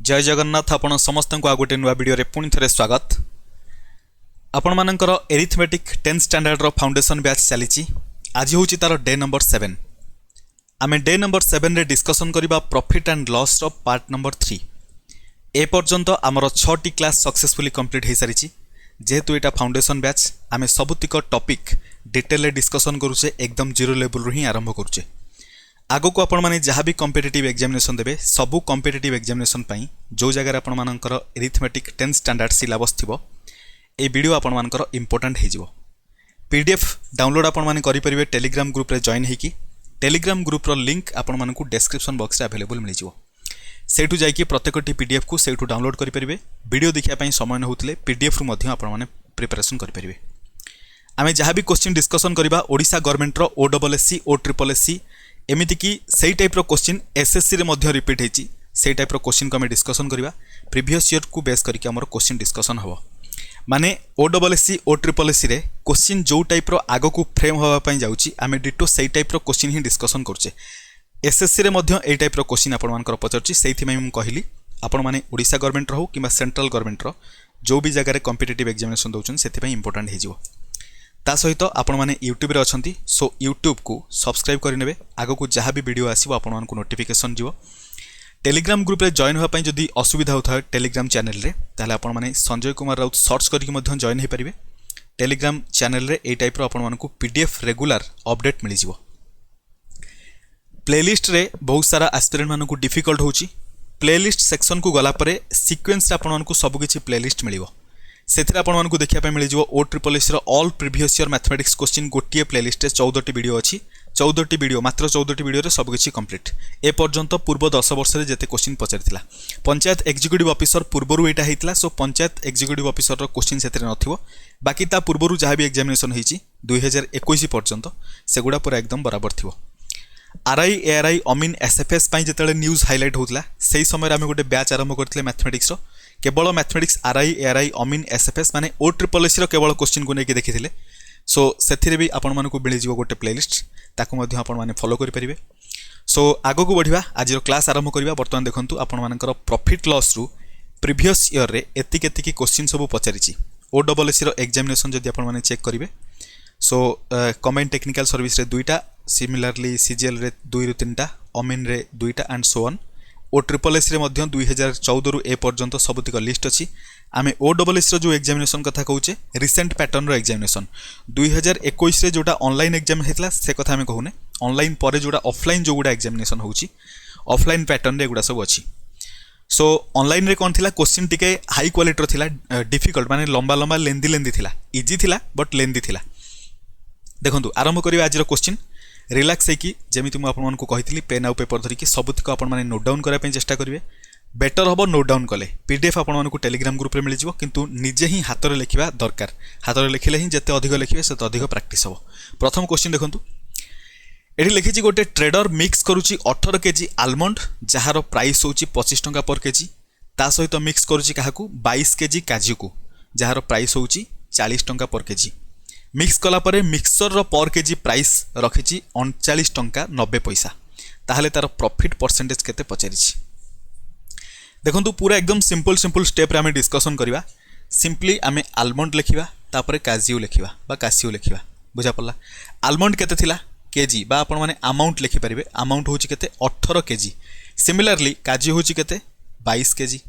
जय जगन्नाथ। आपण समस्त को आ गोटे नुआ वीडियो रे पुणी थे स्वागत। आपण मानकर एरिथमेटिक 10th स्टैंडर्ड रो फाउंडेशन बैच चली। आज हूँ तार डे नंबर 7। आम डे नंबर 7 रे डिस्कसन करबा प्रॉफिट एंड लॉस रो पार्ट नंबर 3। ए पर्यंत आमर 6टी क्लास सक्सेसफुली कंप्लीट हो सारी। जेहेतु यहाँ फाउंडेशन बैच आम सबुतिक टॉपिक डिटेल डिस्कसन करुचे, एकदम जीरो लेवल रू ही आरंभ करुचे। आगो को आपण माने जहाँ भी कॉम्पिटिटिव एग्जामिनेशन देबे सबू कॉम्पिटिटिव एग्जामिनेशन पई जो जगह आपण मानकर एरिथमेटिक 10th स्टैंडर्ड सिलेबस थिबो ए वीडियो आपण मानकर इंपोर्टेंट हे जिवो। पीडीएफ डाउनलोड आपण माने करि परिबे टेलीग्राम ग्रुप रे जॉइन हेकी। टेलीग्राम ग्रुप रो लिंक आपण मानकु डिस्क्रिप्शन बॉक्स रे अवेलेबल मिल जिवो। सेठु जाईकी प्रत्येकटी पीडीएफ को सेठु डाउनलोड करि परिबे। वीडियो देखिया पई समय न होतले पीडीएफ रु मध्ये आपण माने प्रिपरेशन करि परिबे। आमे जहाँ भी क्वेश्चन डिस्कसन करबा ओडिशा गवर्नमेंट रो ओडब्ल्यूएससी ओट्रिपलएससी एमिति की सही टाइप रो क्वेश्चन एसएससी रे मध्य रिपीट हेची। सही टाइप रो क्वेश्चन को आमे डिस्कसन करबा। प्रीवियस ईयर को बेस करके हमर क्वेश्चन डिस्कसन हबो। माने ओडब्ल्यूएससी ओट्रिपलएससी रे क्वेश्चन जो टाइप रो आगो को फ्रेम होबा पई जाउची आमे डिटो सही टाइप रो क्वेश्चन ही डिस्कसन करछे। एसएससी रे मध्य ए टाइप रो क्वेश्चन आपण मानकर पचरची। सेहिथि मै हम कहली आपण माने ओडिशा गवर्नमेंट रो किबा सेंट्रल गवर्नमेंट रो जो भी जगह रे कॉम्पिटिटिव एग्जामिनेशन दोचन सेथि पई इंपोर्टेंट हे जिवो। ता सहित आपण माने यूट्यूब रे अछंती सो यूट्यूब को सब्सक्राइब करि नेबे। आगो को जहाँ भी वीडियो आसीबो आपण मानकु नोटिफिकेशन जिवो। टेलीग्राम ग्रुप रे जॉइन होआ पई जदी असुविधा होता टेलीग्राम चैनल रे ताले आपण माने संजय कुमार राउत सर्च करके मध्य जॉइन हे परिबे। टेलीग्राम चैनल रे ए टाइप रो आपण मानकु पीडीएफ रेगुलर अपडेट मिलि जिवो। प्लेलिस्ट रे बहुत सारा एस्पिरेंट मानकु डिफिकल्ट होची। प्लेलिस्ट सेक्शन को गला परे सीक्वेंस रे आपण मानकु सब किछि प्लेलिस्ट मिलिबो। सेथिरे आपण मानकु देखिया पे मिलि जिवो ओट्रिपलएससी रो all previous year mathematics question गोटिए प्लेलिस्ट रे 14टी वीडियो अछि। 14टी वीडियो मात्र 14टी वीडियो रे सब किछि कंप्लीट। ए पर्यंत पूर्व 10 वर्ष रे जेते क्वेश्चन पचारिथिला पंचायत एग्जीक्यूटिव ऑफिसर पूर्वरु एटा हेतिला। सो पंचायत एग्जीक्यूटिव ऑफिसर रो क्वेश्चन सेथिरे नथिवो। बाकी ता पूर्वरु जहाँ भी एग्जामिनेशन हेछि 2021 पर्यंत सेगुडा पूरा एकदम बराबर थिवो। आरआई एआरआई अमीन एसएफएस पई जेतेले न्यूज हाइलाइट होतला सेही समय आमे गोटे बैच आरंभ करथिले मैथमेटिक्स रो। केवल मैथमेटिक्स आरआई एआरआई अमीन एसएफएस माने ओट्रिपलएससी रो केवल क्वेश्चन को नेकी देखिथिले। सो सेथिरे भी आपण मानकु मिलि जिवो गोटे प्लेलिस्ट ताकु मध्ये आपण माने फॉलो करि परिबे। सो आगो को बढ़िबा आज रो क्लास आरंभ करिबा। वर्तमान देखंतु आपण मानकर प्रॉफिट लॉस रु प्रीवियस ईयर रे एतिके क्वेश्चन सब पचारिछि। ओडब्ल्यूएससी रो एग्जामिनेशन जदि आपण माने चेक करिवे सो कमेंट टेक्निकल सर्विस रे 2टा, सिमिलरली सीजीएल रे 2 रु 3टा, अमीन रे 2टा एंड सो ऑन। ओट्रिपलएससी रे मध्य 2014 रु ए पर्यंत सबुतिक लिस्ट अछि। आमे ओडब्ल्यूएससी रो जो एग्जामिनेशन कथा कहूचे रिसेंट पैटर्न रो एग्जामिनेशन 2021 रे जोटा ऑनलाइन एग्जाम हेतला से कथा आमे कहूने। ऑनलाइन परे जोटा ऑफलाइन जो गुडा एग्जामिनेशन होउची ऑफलाइन पैटर्न रे गुडा सब अछि। सो ऑनलाइन रे कोन थिला क्वेश्चन टिके हाई क्वालिटी रो थिला, डिफिकल्ट माने लंबा लंबा लेंदी थिला। इजी थिला बट लेंदी थिला। देखंतु आरंभ करिवा आज रो क्वेश्चन रिलैक्स है कि जमीती मुझे आपको कही पेन आउ पेपर धरिकी सबुतिक आपण माने नोट डाउन करने चेष्टा करेंगे। बेटर हम नोट डाउन कले पीडीएफ आपको टेलीग्राम ग्रुप रे मिल जाव, किंतु निजे ही हाथ में लिखा दरकार। हाथ में लिखिले ही जिते अधिक लिखे से अधिक प्रैक्टिस हम। प्रथम क्वेश्चन देखंतु एठी लिखिछि गोटे ट्रेडर मिक्स करुछि 18 केजी आलमंड जार प्राइस होछि 25 टंका पर केजी। ता सहित मिक्स करुछि काहाकू 22 केजी काजू को जार प्राइस होछि 40 टंका पर केजी। मिक्स कला परे मिक्सचर रो पर केजी प्राइस रखिछि 39 टंका 90 पैसा। ताहले तार प्रॉफिट परसेंटेज केते पचारिछि। देखंतु पूरा एकदम सिंपल स्टेप रे आमे डिस्कशन करिवा। सिंपली आमे आलमंड लिखिबा तापरे काजू लिखिबा बा कासियो लिखिबा। बुझा पड़ला। आलमंड केते थिला केजी बा आपण माने अमाउंट लिखि परिबे। अमाउंट होछि केते 18 केजी। सिमिलरली काजू होछि केते 22 केजी।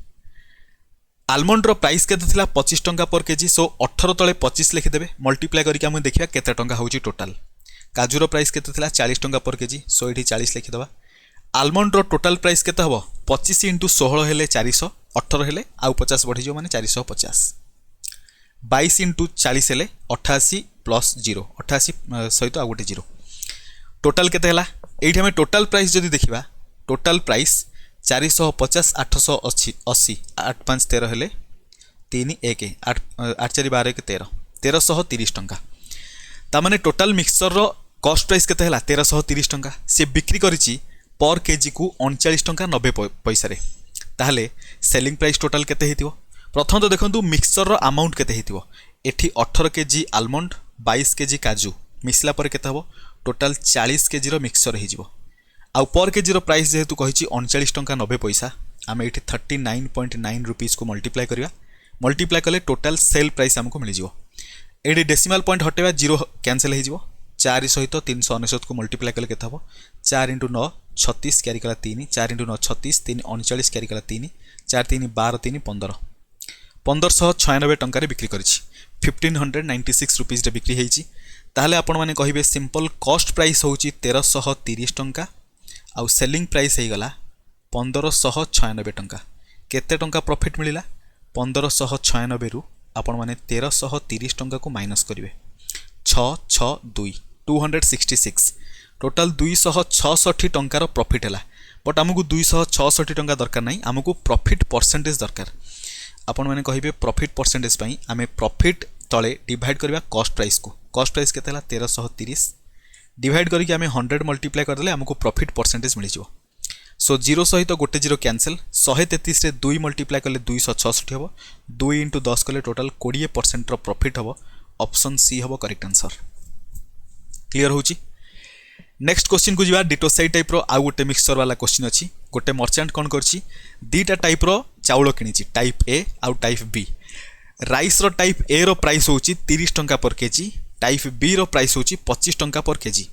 आलमंड रो प्राइस केते थिला 25 टंका पर केजी। सो 18 तळे 25 लिखि देबे मल्टीप्लाई करके हम देखिबा केते टंका होछि टोटल। काजू रो प्राइस केते थिला 40 टंका पर केजी। सो एठी 40 लिखि दबा। आलमंड रो टोटल प्राइस केते हबो 25 * 16 हेले 400, 18 हेले आउ 50 बढ़ी जो माने 450। 22 * 40 हेले 88 प्लस 0 88 सहित आ गोटे 0 टोटल केते हला। एठी हम टोटल प्राइस जदी देखिबा टोटल प्राइस 450 880 8 5 13 हेले 3 1 8 8 4 12 के 13 1330 टंका। ता माने टोटल मिक्सचर रो कॉस्ट प्राइस केते हला 1330 टंका। से बिक्री करिछि पर केजी को 39 टंका 90 पैसा रे। ताहले सेलिंग प्राइस टोटल केते हेतिवो। प्रथम तो देखंतु मिक्सचर रो अमाउंट केते हेतिवो। एठी 18 केजी आलमंड 22 केजी काजू मिसला पर केते हबो टोटल 40 केजी रो मिक्सचर हे जिवो। आउ पर केजी रो प्राइस जेहेतु कहिछि 39 टंका 90 पैसा आम ये 39.9 रुपीज को मल्टीप्लाई करवा मल्टीप्लाई कले टोटाल सेल प्राइस आमको मिल जाव ये डेसिमाल पॉइंट हटेवा जीरो कैंसल हो 4 सहित 399 को मल्टीप्लाई कले केते हबो 4 × 9 36 क्यारी कला 3 4 × 9 36 3 39 क्यारी कला 3 4 3 12 3 15 1596 टंका बिक्री करिछि 1596 रुपीज रे बिक्री हेछि ताहले आपण माने कहिबे सिंपल कॉस्ट प्राइस होछि 1330 टंका आउ सेलिंग प्राइस हे गला 1596 टंका केते टंका प्रॉफिट मिलिला 1596 रु आपण माने 1330 टंका को माइनस करिवे 662 266 टोटाल 266 टंकार प्रॉफिट है बट आमको 266 टंका दरकार नहीं आमको प्रॉफिट परसेंटेज दरकार आपण मैंने कहे प्रॉफिट परसेंटेज आम प्रॉफिट तले डिवाइड करवा कॉस्ट प्राइस केते 1330 डिवाइड करके आम 100 मल्टीप्लाई करदे आमको प्रॉफिट परसेंटेज मिल जाव सो जीरो सहित गोटे जीरो कैंसल 133 रे 2 मल्टीप्लाई कले 266 हम 2 × 10 कले टोटाल 20% प्रॉफिट हम ऑप्शन सी हम करेक्ट आंसर क्लियर होची नेक्स्ट क्वेश्चन को जीवा डिटो सेई टाइप रो आउ गोटे मिक्सचर वाला क्वेश्चन अछि गोटे मर्चेंट कोन करछि दीटा टाइप रो चाउल किनिछि टाइप ए आउ टाइप बी राइस रो टाइप ए रो प्राइस होछि 30 टंका पर केजी टाइप बी रो प्राइस होछि 25 टंका पर केजी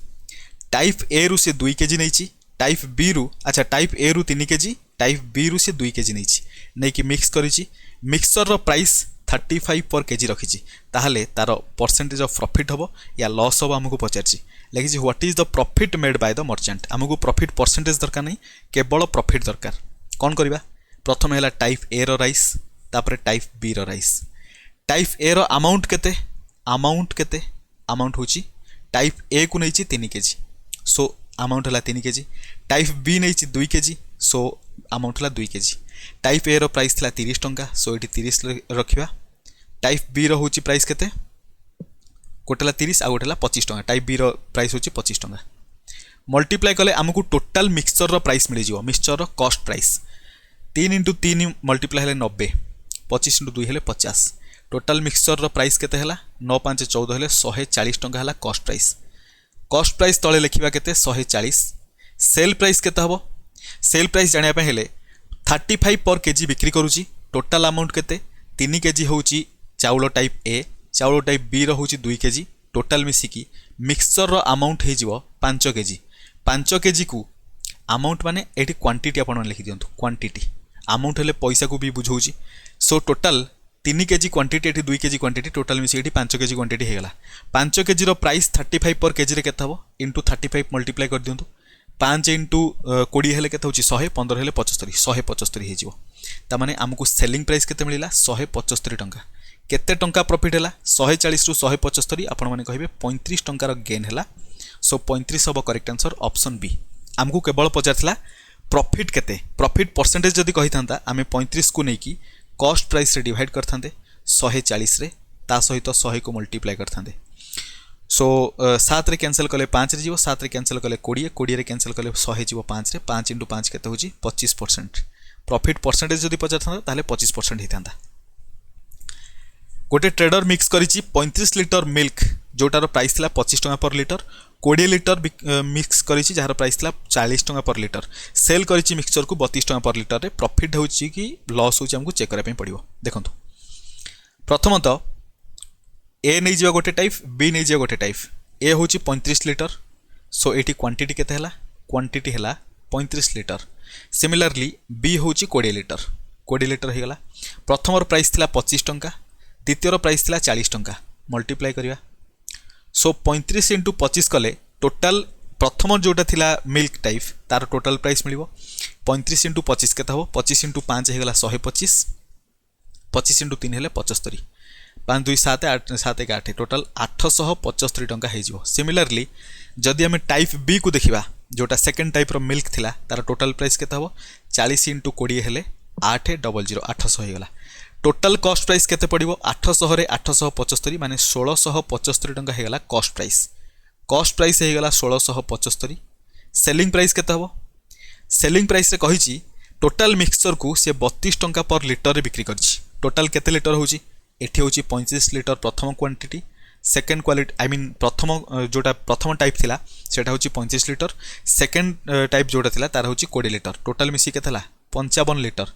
टाइप ए रु से 2 केजी नैछि टाइप बी रु अच्छा टाइप ए रु 3 केजी टाइप बी रु से 2 केजी नैछि नै कि मिक्स करिछि मिक्सचर रो प्राइस 35 पर केजी रखिछि ताहले तार परसेंटेज ऑफ प्रॉफिट हबो या लॉस हबो हमको पचारछि लिखिछि what is the profit made by the merchant हमको प्रॉफिट परसेंटेज दरकार नहीं केवल प्रॉफिट दरकार कौन करबा प्रथम हैला टाइप ए रो राइस तापर टाइप बी रो राइस टाइप ए रो अमाउंट केते अमाउंट होची टाइप ए को नैछि 3 केजी सो अमाउंट हैला 3 केजी टाइप बी नैछि 2 केजी सो अमाउंट हैला 2 केजी टाइप ए रो प्राइस थला 30 टंका सो एटी 30 रखिबा टाइप बी रो होची प्राइस केते गोटेला 30 आ गोटेला 25 टंका टाइप बी रो प्राइस होची 25 टंका मल्टीप्लाई कले हमकु टोटल मिक्सचर रो प्राइस मिल जिवो मिक्सचर रो कॉस्ट प्राइस 3 × 3 मल्टीप्लाई हेले 90 25 × 2 हेले 50 टोटल मिक्सचर रो प्राइस केते हला 9 5 14 हेले 140 टंका हला कॉस्ट प्राइस तळे लिखिबा केते 140 सेल प्राइस केते हबो सेल प्राइस जानिया पे हेले 35 पर केजी बिक्री करूची टोटल अमाउंट केते 3 केजी होची चाउल टाइप ए चाउल टाइप बी रो होची 2 केजी टोटल मिसिकी मिक्सचर रो अमाउंट हे जिवो 5 केजी को अमाउंट माने एठी क्वांटिटी आपण लिखि दियंतु क्वांटिटी अमाउंट हेले पैसा को भी बुझौची सो टोटल 3 केजी क्वांटिटी एठी 2 केजी क्वांटिटी टोटल मिसी एठी 5 केजी क्वांटिटी हे गला 5 केजी रो प्राइस 35 पर केजी रे केते हबो इनटू 35 मल्टीप्लाई कर दियंतु 5 × 20 हेले केते होची 100 15 हेले 75 175 हे जिवो ता माने हमकु सेलिंग प्राइस केते मिलिला 175 टंका केते टंका प्रॉफिट हैला 140 रु 175 आपण माने कहिबे 35 टंका रो गेन हैला सो 35 हबो करेक्ट आंसर ऑप्शन बी हमकु केवल पचारथिला प्रॉफिट केते प्रॉफिट परसेंटेज जदी कहि थांता आमे 35 को नेकी कॉस्ट प्राइस रे डिवाइड करथांते 140 रे ता सहित 100 को मल्टीप्लाई करथांते सो 7 रे कैंसिल कले 5 रे जीवो 7 रे कैंसिल कले 20 20 रे कैंसिल कले 100 जीवो 5 रे 5 × 5 केते होची 25% प्रॉफिट परसेंटेज जदी पचारथांता ताले 25% हिथांता गोटे ट्रेडर मिक्स करिछि 35 लिटर मिल्क जोटार प्राइस थिला 25 टंका पर लिटर 20 लिटर मिक्स करिछि जार प्राइस थिला 40 टंका पर लिटर सेल करिछि मिक्सचर को 32 टंका पर लिटर रे प्रॉफिट होछि कि लॉस होछि हमको चेक करै पे पड़िबो देखंतु प्रथमत ए नै जिवा गोटे टाइप बी नै जिवा गोटे टाइप ए होछि 35 लिटर सो एटी क्वांटिटी केते हला क्वांटिटी हला 35 लिटर सिमिलरली बी होछि 20 लिटर हे गला प्रथमर प्राइस थिला 25 टंका द्वितीय प्राइस थिला 40 टंका मल्टीप्लाई करिया सो 35 × 25 कले टोटल प्रथम जोटा थिला मिल्क टाइप तार टोटल प्राइस मिलिबो 35 × 25 केता हो 25 × 5 हे गला 125 25 × 3 हेले 75 5 2 7 8 7 1 8 टोटल 875 टंका हे जिवो सिमिलरली जदि हमें टाइप बी को देखिबा जोटा सेकंड टाइप रो मिल्क थिला तार टोटल प्राइस केता हो 40 × 20 हेले 800 800 हे गला टोटल कॉस्ट प्राइस केते पड़िबो 800 रे 875 माने 1675 टंका हे गला कॉस्ट प्राइस हे गला 1675 सेलिंग प्राइस केते हबो सेलिंग प्राइस रे कहिछि टोटल मिक्सचर को से 32 टंका पर लिटर रे बिक्री करछि टोटल केते लिटर होछि एठी होछि 35 लिटर प्रथम quantity second quality I mean प्रथम जोटा प्रथम टाइप थिला सेटा होछि 35 लिटर सेकंड टाइप जोटा थिला तार होछि 20 लिटर टोटल मिसी केते हला 55 लिटर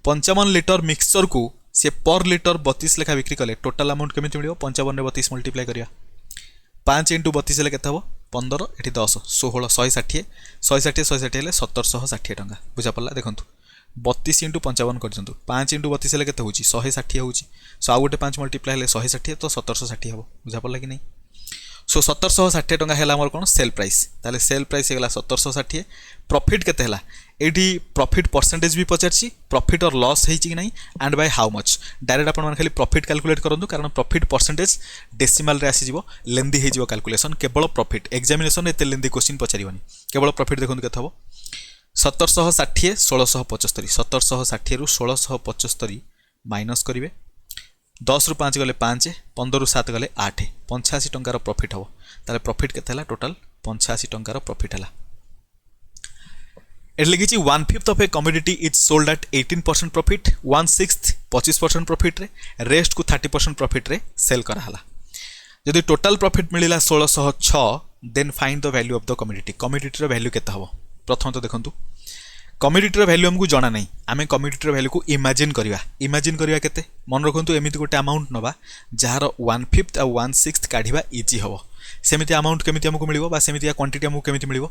55 लिटर मिक्सचर को सी पर लिटर 32 लेखा बिक्री कले टोटाल अमाउंट केमी मिल 55 रे 32 मल्टीप्लाई करिया 5 × 32 हेले केते हबो 15 एठी 10 16 160 160 160 हेले 1760 टंका बुझा पड़ला देखंतु 32 × 55 कर दियंतु 5 × 32 हेले केते होची 160 होची सो आ गोटे 5 मल्टीप्लाई हेले 160 तो 1760 हबो बुझा पड़ला कि नहीं सो 1760 टंका हेला हमर कोन सेल प्राइस ताले सेल प्राइस हेला 1760 प्रॉफिट केते हेला एठी प्रॉफिट परसेंटेज भी पचारची प्रॉफिट और लॉस हेची कि नहीं and by how much direct अपन मन खाली प्रॉफिट कैलकुलेट करंतु कारण प्रॉफिट परसेंटेज डेसिमल रे आसी जिवो लेंदी हे जिवो कैलकुलेशन केवल प्रॉफिट एग्जामिनेशन एते लेंदी क्वेश्चन पचारिबनी केवल प्रॉफिट देखंतु केते हबो 1760 1675 1760 रु 1675 माइनस करिवे 10 रु 5 गले 5 15 रु 7 गले 8 85 टंकार प्रॉफिट हबो ताले प्रॉफिट केते हला टोटल 85 टंकार प्रॉफिट हला एट लिखी 1/5 of a commodity is sold at 18% profit 1/6 25% profit रे रेस्ट को 30% प्रॉफिट रे सेल करा हला जदि टोटल प्रॉफिट मिलिला 1606 then find the value of the commodity commodity रो वैल्यू केते हबो प्रथम तो देखंतु कमोडिटी रो वैल्यू हमकु जाना नहीं आमे कमोडिटी रो वैल्यू को इमेजिन करिवा केते मन रखंतु एमिति गोटे अमाउंट नबा जहार 1/5 आ 1/6 काढिबा इजी हबो सेमिति अमाउंट केमिति हमकु मिलिबो बा सेमिति क्वांटिटी हमकु केमिति मिलिबो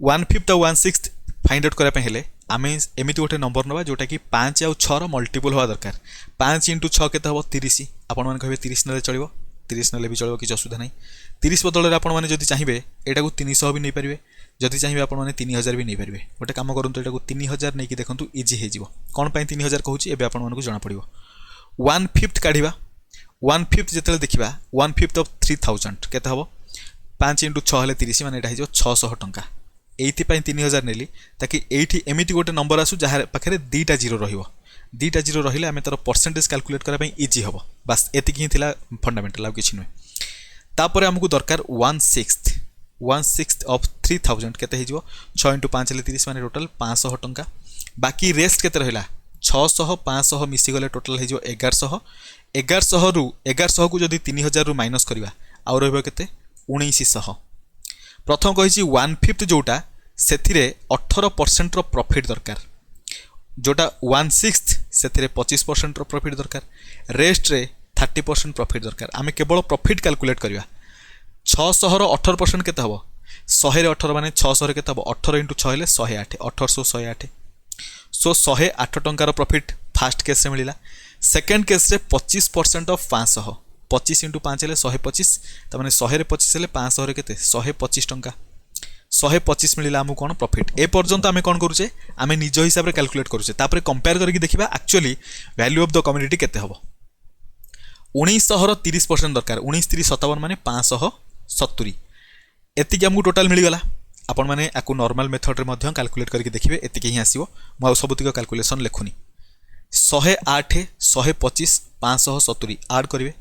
1/5 आ 1/6 फाइंड आउट करा पे हेले आमे एमिति गोटे नंबर नबा जोटा कि 5 आ 6 रो मल्टीपल होवा दरकार 5 × 6 केते हबो 30 आपण मन कहबे 30 नले चलिबो 30 नले भी चलिबो कि असुविधा नहीं 30 बदल रे आपण माने जदि चाहिबे एटा को 300 भी नै परिबे जदि चाहिए आपण माने 3000 भी नहीं पारे गोटे कम करंतु एटा को 3000 नहीं कि देखंतु इजी हे जिवो कोन पई 3000 कहूची एबे आपण मानको जाना पड़िबो 1/5 काढिबा 1/5 जेतले देखिबा 1/5 ऑफ 3000 केते हबो 5 × 6 हेले 30 माने एटा हे जो 600 टंका एथि पई 3000 नेली ताकि एठी एमिति गोटे नंबर आसु जहार पाखरे दीटा जीरो रहिले आमे तार परसेंटेज कैलकुलेट करा पई इजी हबो बस एतिकी ही थिला फंडामेंटल आ किछि नै तापरे हमकु दरकार 1/6 ऑफ 3000 केते हिजो 6 × 5 ले 30 माने टोटल 500 टंका बाकी रेस्ट केते रहिला 600 500 मिसी गले टोटल हिजो 1100 रु 1100 को जदी 3000 रु माइनस करबा आ रहबो केते 1900 प्रथम कहिछि 1/5 जोटा सेथिरे 18% रो प्रॉफिट दरकार जोटा 1/6 सेथिरे 25% रो प्रॉफिट दरकार रेस्ट रे 30% प्रॉफिट दरकार आमे केवल प्रॉफिट कैलकुलेट करबा 600 रो 18% केते हबो 100 रे 18 माने 600 रे केते हबो 18 × 6 हेले 108 1800 108 सो 108 टंकार प्रॉफिट फर्स्ट केस रे मिलिला सेकंड केस रे 25% ऑफ 500 25 × 5 हेले 125 त माने 100 रे 25 हेले 500 रे केते 125 टंका 125 मिलिला हमु कोन प्रॉफिट ए पर्यंत आमे कोन करूचे आमे निज हिसाब रे कैलकुलेट करूचे तापरे कंपेयर करके देखिबा actually value of the commodity केते हबो 1900 रो 30% दरकार 19 3 57 माने 570 एति हमकु टोटल मिल गला आपण माने आकु नॉर्मल मेथड रे मध्य कैलकुलेट करके देखिबे एति ही आसीबो म सबुतिक कैलकुलेशन लेखुनी 108 125 570 ऐड करिवे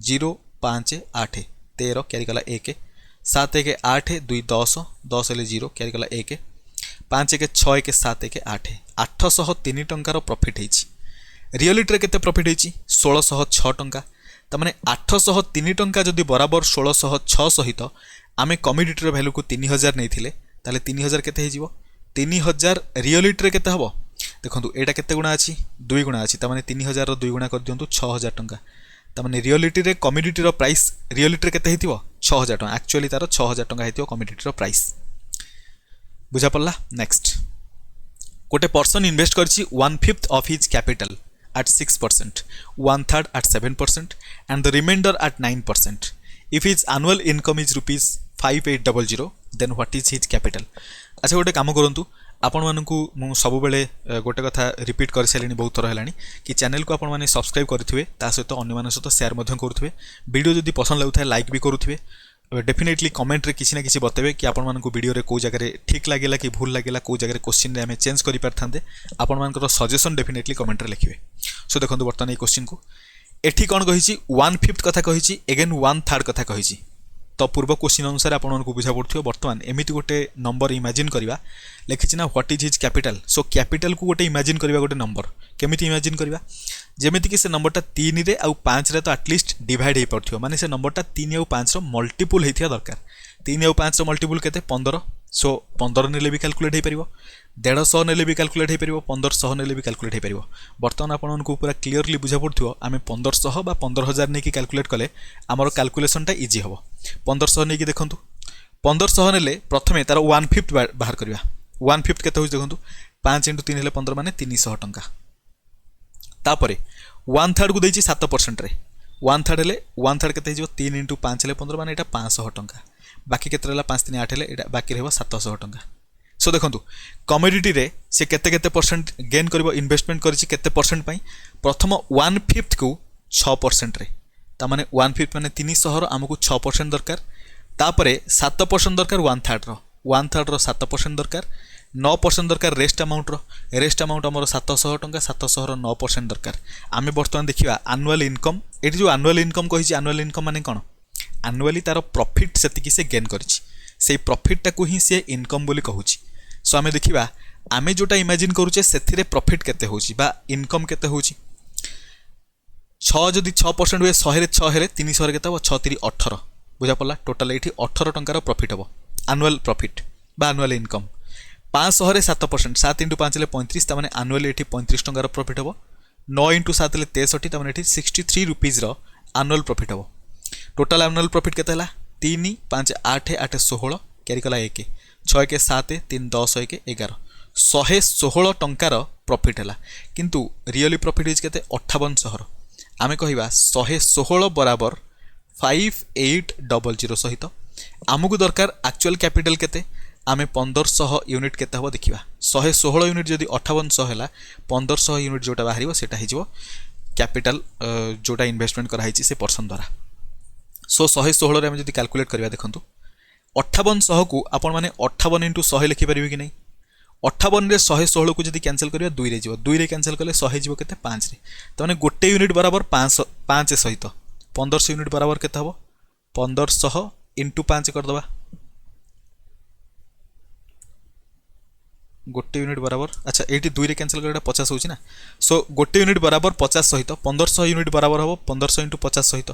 0 5 8 13 क्यारी कला 1 7 1 8 2 10 10 ले 0 क्यारी कला 1 5 1 6 1 7 1 8 803 टंकार प्रॉफिट हेची रियलिटी रे केते प्रॉफिट हेची 1606 टंका त माने 803 टंका जदी बराबर 1606 सहित आमे कमोडिटी रो वैल्यू को 3000 नै थिले ताले 3000 केते हे जिवो 3000 रियलिटी रे केते हबो देखंतु एटा केते गुणा अछि 2 गुणा अछि त माने 3000 रो 2 गुणा कर दियंतु 6000 टंका त माने रियलिटी रे कमोडिटी रो प्राइस रियलिटी रे केते हेतिवो 6000 टंका एक्चुअली तारो 6000 टंका हेतिवो कमोडिटी रो प्राइस बुझा पड़ला नेक्स्ट गोटे पर्सन इन्वेस्ट करछि 1/5 of his capital at 6%, 1/3 at 7%, and the remainder at 9%. If his annual income is rupees 5800, then what is his capital? अच्छा गोटे काम करंतु आपण मानकु मु सब बेले गोटे कथा रिपीट कर सारिनी बहुत थर हेलानी कि चैनल को आपण माने सब्सक्राइब करथिबे ता सहित अन्य मान सहित शेयर मध्य करथिबे वीडियो जदी पसंद लागुथाय लाइक भी करथिबे डेफिनेटली कमेंट रे किसी ना किसी बतेबे कि आपण मानकु वीडियो रे को जगह रे ठीक लागेला कि भूल लागेला को जगह रे क्वेश्चन रे हमें चेंज करि परथांते आपण मानकर सजेशन डेफिनेटली कमेंट रे लिखिबे सो देखंतु बर्तमान ए क्वेश्चन को एठी कोन कहिछि 1/5 कथा कहिछि अगेन 1/3 कथा कहिछि तो पूर्व क्वेश्चन अनुसार आपण मानकु बुझा पड़थियो बर्तमान एमिति गोटे नंबर इमेजिन करबा लिखिछि ना what is his capital so capital को गोटे इमेजिन करबा गोटे नंबर केमिति इमेजिन करबा जेमिति कि से नंबरटा 3 रे आ 5 रे तो एटलीस्ट डिवाइड हे पड़थियो माने से नंबरटा 3 आ 5 रो मल्टीपल हेथिया दरकार 3 आ 5 रो मल्टीपल केते 15 सो 15 नेले भी कैलकुलेट हो पारिबो 150 नेले भी कैलकुलेट हो पारिबो 1500 नेले भी कैलकुलेट हो पारिबो बर्तमान आपनको पूरा क्लियरली बुझा पड़थियो आमे 1500 बा 15000 नेकी कैलकुलेट कले हमर कैलकुलेशनटा इजी हबो 1500 नेकी देखंतु 1500 नेले प्रथमे तार 1/5 बाहर करबा 1/5 केते होय देखंतु 5 * 3 हेले 15 माने 300 टंका तापरे 1/3 को देछि 7% रे 1/3 हेले 1/3 केते हिजो 3 * 5 हेले 15 माने एटा 500 टंका बाकी केते रहला 5 3 8 हेले एटा बाकी रहबो 700 टंका सो देखंतु कमोडिटी रे से केते केते परसेंट गेन करबो इन्वेस्टमेंट करिछि केते परसेंट पई प्रथम 1/5 को 6% रे ता माने 1/5 माने 300 रो हमकु 6% दरकार तापरे 7% दरकार 1/3 रो 1/3 रो 7% दरकार 9% दरकार रेस्ट अमाउंट हमर 700 टंका 700 रो 9% दरकार आमे वर्तमान देखिबा एनुअल इनकम एटी जो एनुअल इनकम कहिछि एनुअल इनकम माने कोन एनुअली तार प्रॉफिट सेतिकी से गेन करिछि से प्रॉफिट टाकू ही से इनकम बोली कहूछि सो आमे देखिबा आमे जोटा इमेजिन करूचे सेथिरे प्रॉफिट केते होछि बा इनकम केते होछि 6 जदि 6% हुए 100 रे 6 हेले 300 रे केते हो 6 3 18 बुझा पड़ला टोटल एठी 18 टंका रो प्रॉफिट हबो एनुअल प्रॉफिट बा एनुअल इनकम 500 रे 7% 7 * 5 हेले 35 ता माने एनुअल एठी 35 टंका रो प्रॉफिट हबो 9 * 7 हेले 63 ता माने एठी 63 रुपीस रो एनुअल प्रॉफिट हबो टोटल एनुअल प्रॉफिट केते हला 3 5 8 8 16 कैरी कला 1 6 के 7 3 10 1 11 116 टंकार प्रॉफिट हला किंतु रियली प्रॉफिट इज केते 5800 आमे कहिबा 116 बराबर 5800 सहित आमको दरकार एक्चुअल कैपिटल केते आमे 1500 यूनिट केते हबो देखिबा 116 यूनिट जदि 5800 हला 1500 यूनिट जोटा बाहरिबो सेटा हिजो कैपिटल जोटा इन्वेस्टमेंट करा हिची से पर्सन द्वारा सो 116 रे हम जदि कैलकुलेट करबा देखंतु 5800 को आपण माने 58 * 100 लिखि परिबे कि नै 58 रे 116 को जदि कैंसिल करबा 2 रे जिवो 2 रे कैंसिल करले 100 जिवो केते 5 रे त माने गोटे यूनिट बराबर 5 सहित 1500 यूनिट बराबर केते हबो 1500 * 5 कर दबा गोटे यूनिट बराबर अच्छा एटी 2 रे कैंसिल करला 50 होची ना सो गोटे यूनिट बराबर 50 सहित 1500 यूनिट बराबर हबो 1500 * 50 सहित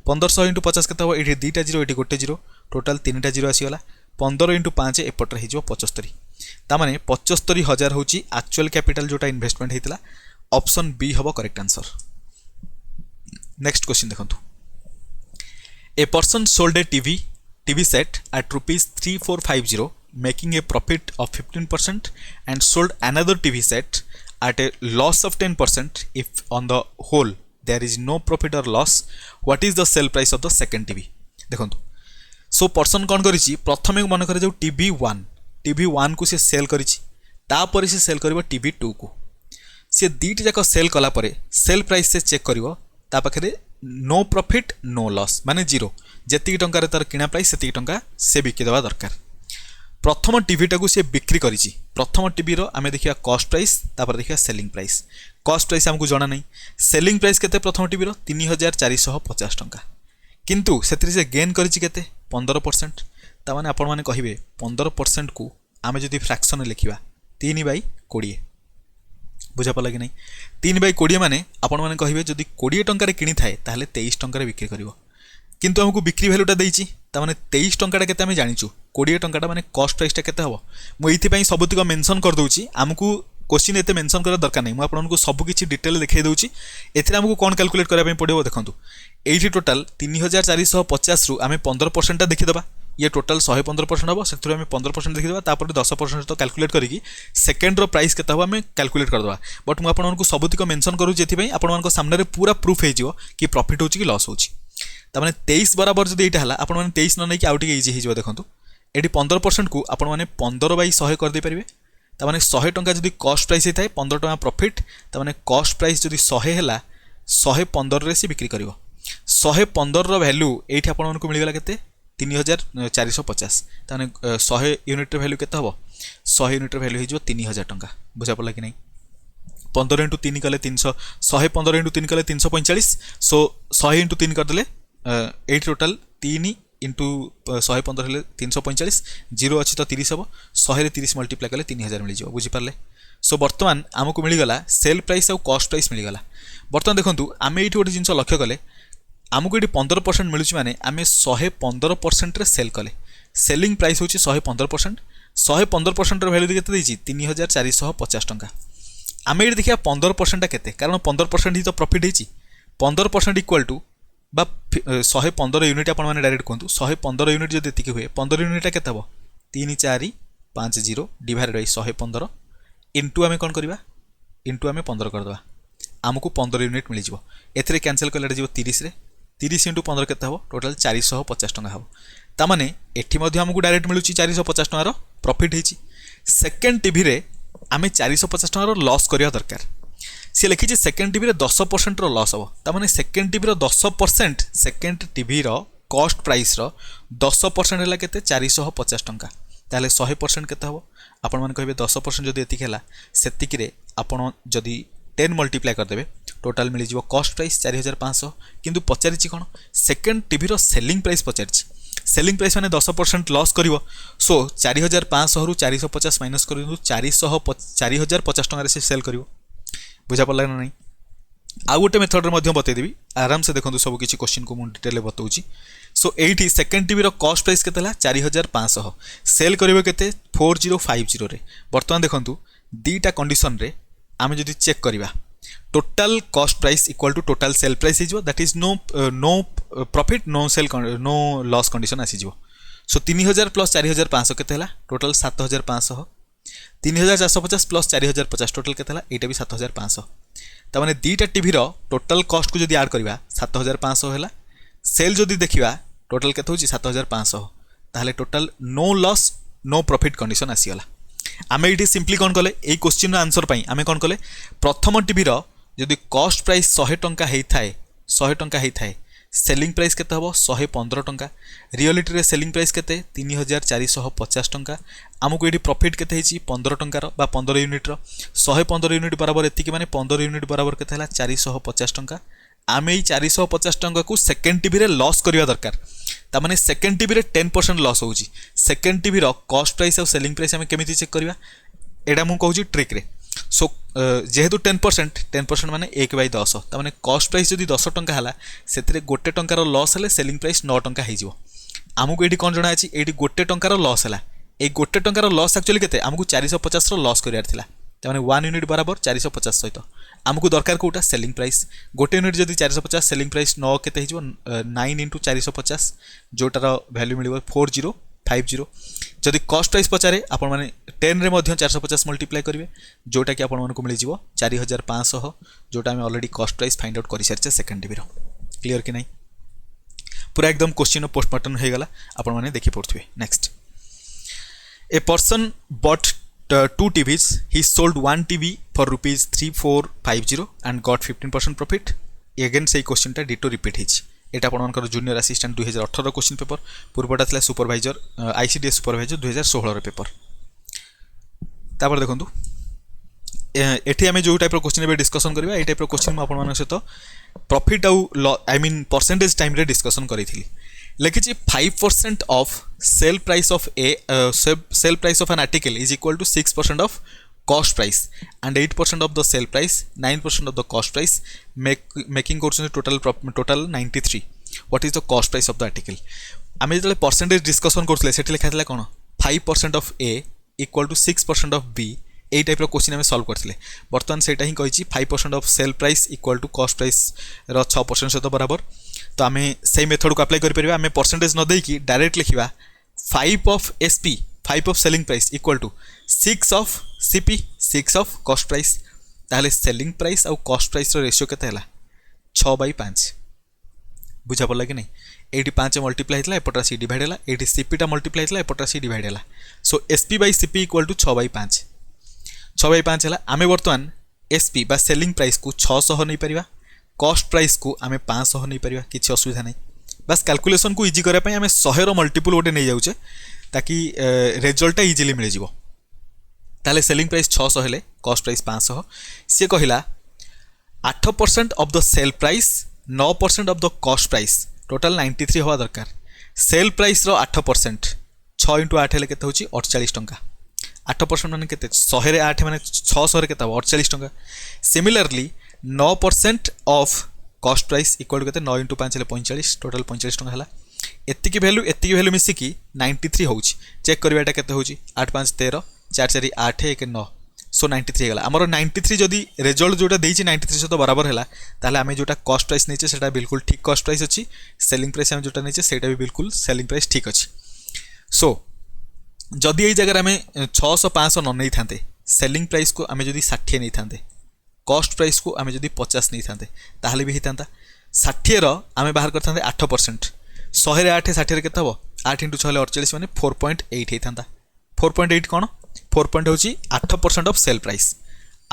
1500 * 50 केते हबो एटी 2टा 0 एटी गोटे 0 टोटल 3टा 0 आसी गला 15 * 5 एपटर हे जिवो 75 ता माने 75000 होची एक्चुअल कैपिटल जोटा इन्वेस्टमेंट हेतिला ऑप्शन बी हबो करेक्ट आंसर नेक्स्ट क्वेश्चन देखंतु a person sold a TV set at ₹3450 making a profit of 15% and sold another TV set at a loss of 10% if on the whole there is no profit or loss what is the sell price of the second TV देखंतु so person कोन करिछि प्रथमे मन करे जो TV1 को से cell करिछि तापर से cell करबो TV2 को से दीट जाक सेल कला परे सेल प्राइस से चेक करबो ता पाखरे नो प्रॉफिट नो लॉस माने जीरो जेति टंका रे तार किना प्राइस सेति टंका से बिकि देबा दरकार प्रथम टीवीटा को से बिक्री करिछि प्रथम टीवी रो आमे देखिया कॉस्ट प्राइस तापर देखिया सेलिंग प्राइस कॉस्ट प्राइस हमकु जाना नहीं सेलिंग प्राइस केते प्रथम टीवी रो 3450 टंका किंतु सेति से गेन करिछि केते 15% ता माने आपण माने कहिबे 15% को आमे जदि फ्रैक्शन लिखिबा 3/20 बुझा पला कि नहीं 3/20 माने आपण माने कहिबे जदि 20 टंका रे किनी थाए ताहले 23 टंका रे बिक्री करिवो किंतु हमकु बिक्री वैल्यूटा देइछि ता माने 23 टंकाटा केते आमे जानिचु 20 टंकाटा माने कॉस्ट प्राइसटा केते हबो मु इथि पई सबुतिक मेंशन कर दउछि हमकु क्वेश्चन एते मेंशन करा दरकार नै मु आपनको सब किछि डिटेल देखाइ दउछि एथिरा हमकु कोन कैलकुलेट करा पई पडिबो देखंतु एठी टोटल 3450 रु आमे 15% ता देखि दबा ये टोटल 115% हबो सेथुर आमे 15% देखि दबा तापर 10% तो कैलकुलेट करिकि सेकंड रो प्राइस केते हबो आमे कैलकुलेट कर दबा बट मु आपनको सबुतिक मेंशन करू जेथि पई आपनको सामने रे पूरा प्रूफ हे जिवो कि प्रॉफिट होछि कि लॉस होछि ता माने 23 बराबर जदि एटा हला आपण माने 23 न नै कि आउट के इजी हे जिवो देखंतु एटी 15% को आपण माने 15/100 कर दे परिबे ता माने 100 टंका जदि कॉस्ट प्राइस हेताय 15 टंका प्रॉफिट ता माने कॉस्ट प्राइस जदि 100 हैला 115 रे से बिक्री करिवो 115 रो वैल्यू एठी आपण मानकु मिली गला केते 3450 ता माने 100 यूनिट रो वैल्यू केते हबो 100 यूनिट रो वैल्यू हे जो 3000 टंका बुझा पड़ला कि नै 15 * 3 कले 300 115 * 3 कले 345 सो 100 * 3 कर देले एठी टोटल 3 इंटू 115 हेले 345 जीरो अच्छी तो 30 हम 100 रे 30 मल्टीप्लाई कले 3000 मिल जाव बुझिपारे सो बर्तमान आमको मिलगला सेल प्राइस और कॉस्ट प्राइस मिलगला बर्तमान देखो आम ये गोटे जिन लक्ष्य कले आमको ये 15% मिलूँ माने आम 115% रे सेल कले सेलिंग प्राइस हूँ 115% 115% भैल्यू केते देछि 3450 टंका। आमे ये देखिया 15% केते, कारण 15% ही तो प्रॉफिट हिची। 15% इक्वल टू बा 115 यूनिट आपण माने डायरेक्ट कहतु 115 यूनिट जो एतिके हुए 15 यूनिट केते हबो 3450 डिवाइडेड बाय 115 इनटू आमे कोन करबा इनटू आमे 15 कर दबा आमको 15 यूनिट मिल जिवो। एथरे कैंसिल करले जिवो 30 रे 30 इंटू 15 केते हबो टोटल 450 टंका हबो। ता माने एठी मध्ये हमकु डायरेक्ट मिलुची 450 टंका रो प्रॉफिट हिची। सेकंड टीवी रे आमे 450 टंका रो लॉस करिया दरकार। सी लिखी सेकेंड टीवी 10% रो लॉस हम ताने सेकेंड टीवी 10% सेकेंड टीवी रो कॉस्ट प्राइस रो 10% है के 450 टंका। ताले 100% केते हम आपण मैंने कहे 10% जदि एतिक है से आपण जदि 10 मल्टीप्लाई करदे टोटाल मिल जाव कॉस्ट प्राइस 4500 किंतु पचारि कौन सेकेंड टीवी रो सेलिंग प्राइस पचारि सेलिंग प्राइस माने 10% लॉस करिवो। सो 4500 रु 450 माइनस कर 4050 टंका से सेल करिवो। बुझा पड़ला ना नहीं। आउ गोटे मेथड रे बतईदेवी आराम से देखो सब किसी क्वेश्चन को मुझे डिटेल बताऊँगी। सो एटी सेकेंड टीवी रो कॉस्ट प्राइस केते 4500 सेल करिवो केते 4050 रे। बर्तमान देखंतु दीटा कंडीशन रे आमे जदि चेक करिवा total cost price equal to total sale price हिजो that is no profit no sale no loss condition आसीजो। सो 3000 प्लस 4500 केते हला टोटल 7500 3450 प्लस 4050 टोटल केते हला एटा भी 7500। ता माने दीटा टीवी रो टोटल कॉस्ट को जदि ऐड करबा 7500 हला सेल जदि देखिबा टोटल केते होची 7500 ताहले total no loss no profit condition आसीगला। आमे इटी सिंपली कोन कले ए क्वेश्चन रो आंसर पई आमे कोन कले प्रथम टीवी रो जदि कॉस्ट प्राइस 100 टंका हेई थाए सेलिंग प्राइस केते हबो 115 टंका रियलिटी रे सेलिंग प्राइस केते 3450 टंका आमको ये प्रॉफिट केते हेची 15 टंकार बा 15 यूनिट रो 115 यूनिट बराबर एतिकी माने 15 यूनिट बराबर केते हला 450 टंका। आमे 450 टंका को सेकेंड टीवी रे लॉस करिया दरकार। ता माने सेकेंड टीवी रे 10% लॉस होउची। सेकेंड टीवी रो कॉस्ट प्राइस और सेलिंग प्राइस आमे केमिति चेक करिवा एडा मु कहूची ट्रिक रे। सो जेहेतु 10% माने 1/10 ता माने कॉस्ट प्राइस जदि 10 टंका हला सेतिरे गोटे टंकार लॉस हले सेलिंग प्राइस 9 टंका हेइ जिवो। आमको एठी कोन जणा अछि एठी गोटे टंकार लॉस हला ए गोटे टंकार लॉस एक्चुअली केते आमको 450 रो लॉस करियार थिला ता माने 1 यूनिट बराबर 450 सहित आमको दरकार कोटा सेलिंग प्राइस गोटे यूनिट जदि 450 सेलिंग प्राइस 9 केते हेइ जिवो 9 इंटू 450 जोटार वैल्यू मिलिवो 4050। जदि कॉस्ट प्राइस पचारे आपण माने 10 रे मध्य 450 मल्टीप्लाई करिवे जोटा कि आपण मानको मिलि जिवो 4500 जोटा हम already cost price find out करि सारचे सेकंड टीवी रो। क्लियर कि नहीं पूरा एकदम क्वेश्चन पोस्टमार्टम हो गला आपण माने देखि पड़थुवे। Next a person bought 2 TVs he sold 1 TV for rupees 3450 and got 15% profit। Again से क्वेश्चन टा डिटो रिपीट हिच एटा आपनकर जूनियर असिस्टेंट 2018 क्वेश्चन पेपर पूर्वटा था सुपरवाइजर ICDS सुपरवाइजर 2016 पेपर। तापर देखंतु एठी आमे जो टाइप क्वेश्चन एबे डिस्कशन करबा ए टाइप क्वेश्चन आपण मान सहित प्रॉफिट आउ आई मीन परसेंटेज टाइम रे डिस्कशन करिथिली। लिखिछि 5% of sale price of sale price of an article is equal to 6% of cost price and 8% of the sale price 9% of the cost price making total 93। What is the cost price of the article. आमे जले percentage discussion करथले सेठी लिखाइतला कोन 5% of A equal to 6% of B ए type रो question आमे solve करथिले। बर्तमान सेटा ही कहिछि 5% of sale price equal to cost price रो 6% सहित बराबर। तो आमे सेम मेथड को अप्लाई करि परिबा। आमे परसेंटेज न देकी डायरेक्ट लिखिबा 5 of SP 5 of selling price equal to 6 of CP 6 of cost price. ताहले सेलिंग प्राइस और कॉस्ट प्राइस रो रेशियो केते हला 6/5। बुझा पड़ला कि नहीं एटी 5 मल्टीप्लाई हेतला एपटा सी डिवाइड हला एटी सीपी टा मल्टीप्लाई हेतला एपटा सी डिवाइड हला। So SP by CP equal to 6/5 6/5 हला। आमे वर्तमान एसपी बा सेलिंग प्राइस को 600 नहीं परिबा कॉस्ट प्राइस को आमे 500 नहीं परिबा किछि असुविधा नहीं। बस कैलकुलेशन को इजी करे पई आमे 100 रो मल्टीपल ओटे नहीं जाउचे ताकि रिजल्ट इजीली मिल जिवो। ताले सेलिंग प्राइस 600 हेले कॉस्ट प्राइस 500 से कहिला 8% of the sale price 9% of the cost price total 93 होवा दरकार। सेल प्राइस रो 8% 6 × 8 हेले केते होची 48 टंका। 8% माने केते 100 रे 8 माने 600 रे केते 48 टंका। Similarly 9% of cost price equal to केते 9 × 5 हेले 45 टोटल 45 टंका हला। एतिकी वैल्यू मिसिकी 93 होउची चेक करबा एटा केते होउची 8 5 13 4 4 8 1 9 सो 93 गला हमर 93 जदी रिजल्ट जोटा देइची 93 सहित बराबर हैला ताले आमे जोटा कॉस्ट प्राइस नेचे सेटा बिल्कुल ठीक कॉस्ट प्राइस अछि सेलिंग प्राइस आमे जोटा नेचे सेटा भी बिल्कुल सेलिंग प्राइस ठीक अछि सो जदी एई जगह आमे 600 500 न नै थांते सेलिंग प्राइस को आमे जदी 60 नै थांते कॉस्ट प्राइस को आमे जदी 50 नै थांते ताले भी हितांता 60 रो आमे बाहर करथांते 8% 100 रे 8 60 रे केते हबो 8 * 6 48 माने 4.8 हितांता 4.8 कोन 4 होची 8% of sale price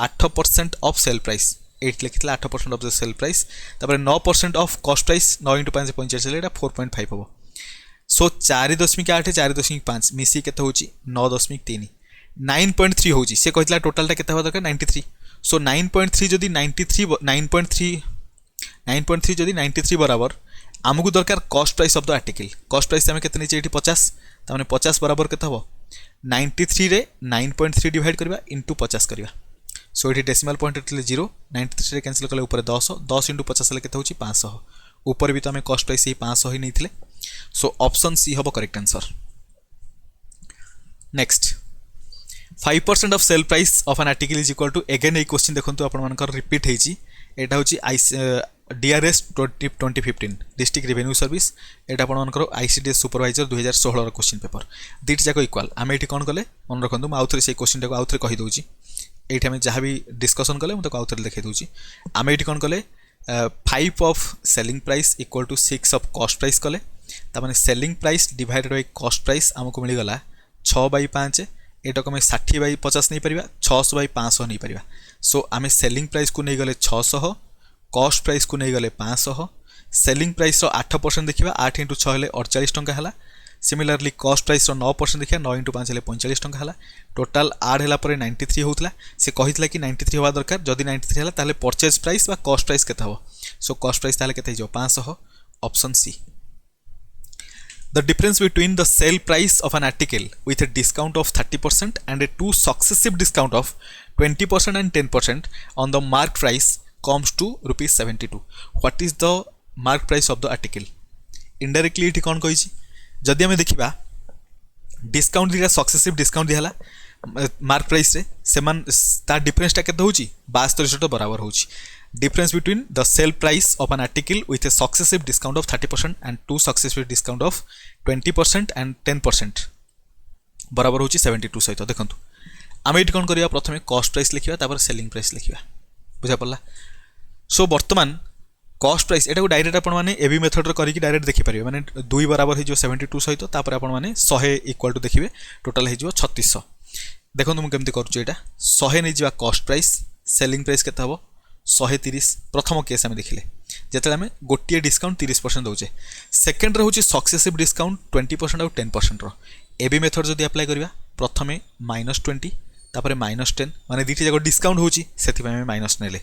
8% of sale price 8 लिखितला 8% of the sale price तापर 9% ऑफ कॉस्ट प्राइस 9 * 5 45 एटा 4.5 हबो सो 4.8 4.5 मिसी केते होची 9.3 9.3 होची से कहितला टोटल टा केते हबो दरकार 93 सो 9.3 जदी 93 9.3 जदी 93 बराबर आमको दरकार cost price of the article cost price आमे केते नेचे एठी 50 त माने 50 बराबर केते हबो 93 रे 9.3 डिवाइड करबा इनटू 50 करबा सो एठी डेसिमल पॉइंट एतले 0 93 रे कैंसिल करले ऊपर 10 10 * 50 ले केते होची 500 ऊपर भी तो आमे कॉस्ट प्राइस ही 500 ही नैथिले सो ऑप्शन सी हबो correct answer next 5% of sale price of an article is equal to again ए क्वेश्चन देखंतु आपण मानकर रिपीट हेची एटा होची DRS 2015 डिस्ट्रिक्ट रेवेन्यू सर्विस एटा आपण मानकर ICDS सुपरवाइजर 2016 रो क्वेश्चन पेपर दिट जाको इक्वल आमे एठी कोन कले मन रखंतु म आउथरे से क्वेश्चन टाको आउथरे कहि दोची एठी आमे जहां भी डिस्कशन कले म ताको आउथरे लिखै दोची आमे एठी कोन कले 5 of selling price equal to 6 of cost price कले त माने selling price divided by cost price हमको मिली गला 6/5 एटा को 60/50 नहीं परिबा 600/500 नहीं परिबा सो आमे सेलिंग प्राइस को नहीं गले 600 कॉस्ट प्राइस को नहीं गले 500 सेलिंग प्राइस रो 8% देखिबा 8 * 6 हेले 48 टंका हला सिमिलरली कॉस्ट प्राइस रो 9% देखिया 9 * 5 हेले 45 टंका हला टोटल आड हला परे 93 होतला से कहितला कि 93 होवा दरकार जदी 93 हला ताले परचेज प्राइस बा कॉस्ट प्राइस केता हो सो कॉस्ट प्राइस ताले केते जो 500 option C The difference between the sale price of an article with a discount of 30% and a two successive discount of 20% and 10% on the mark price comes to rupees 72. What is the mark price of the article? Indirectly it कौन कही जदि आम देखा discount दिटा successive discount दिहला mark price रे सेमान ता difference टा केते होची 72 बराबर होची difference between the sale price of an article with a successive discount of 30% and two successive discount of 20% and 10% बराबर होची 72 सहित देखंतु आमे एठी कोन करिया प्रथमे कॉस्ट प्राइस लिखिबा तापर सेलिंग प्राइस लिखिबा बुझा पड़ला सो वर्तमान कॉस्ट प्राइस एटा को डायरेक्ट आपण माने एबी मेथड रे करिकि डायरेक्ट देखि परिबे माने 2 बराबर हे जो 72 सहित तापर आपण माने 100 इक्वल टू देखिबे टोटल हे जो 3600 देखंतु म केमति करछु एटा 100 नै जिवा कॉस्ट प्राइस सेलिंग प्राइस केता हबो 130 प्रथम केस आम देखिले जेते आम गोटे डिस्काउंट 30% दौचे सेकेंड रे होची सक्सेसिव डिस्काउंट 20% और 10% रो एबी मेथड जदि अप्लाई करबा प्रथमे -20 तापर -10 माने दिटी जाको डिस्काउंट होची सेति में माइनस नेले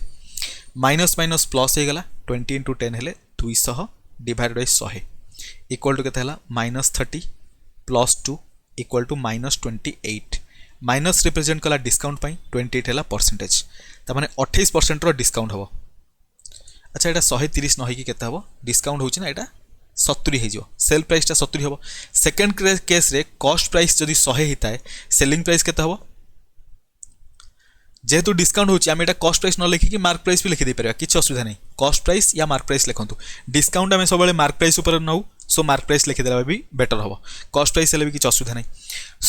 माइनस माइनस प्लस हे गला 20 * 10 हेले 200 डिवाइडेड बाय 100 इक्वल टू केते हला -30 + 2 इक्वल टू -28 माइनस रिप्रेजेंट कला डिस्काउंट पाई 28 हैला परसेंटेज त माने 28% रो डिस्काउंट हबो अच्छा एटा 130 न होई केते हबो डिस्काउंट होची ना एटा 70 हे जो सेल प्राइस ता 70 हबो सेकंड केस रे कॉस्ट प्राइस जदी 100 हिताए सेलिंग प्राइस केते हबो जेहेतु डिस्काउंट होची आमे एटा कॉस्ट प्राइस न लिखि कि मार्क प्राइस भी लिखि दे परबा किछ असुविधा नै कॉस्ट प्राइस या मार्क प्राइस लिखंतु डिस्काउंट आमे सबले मार्क प्राइस ऊपर नउ सो मार्क प्राइस लिखि देला भी बेटर हबो कॉस्ट प्राइस हेले भी किछ असुविधा नै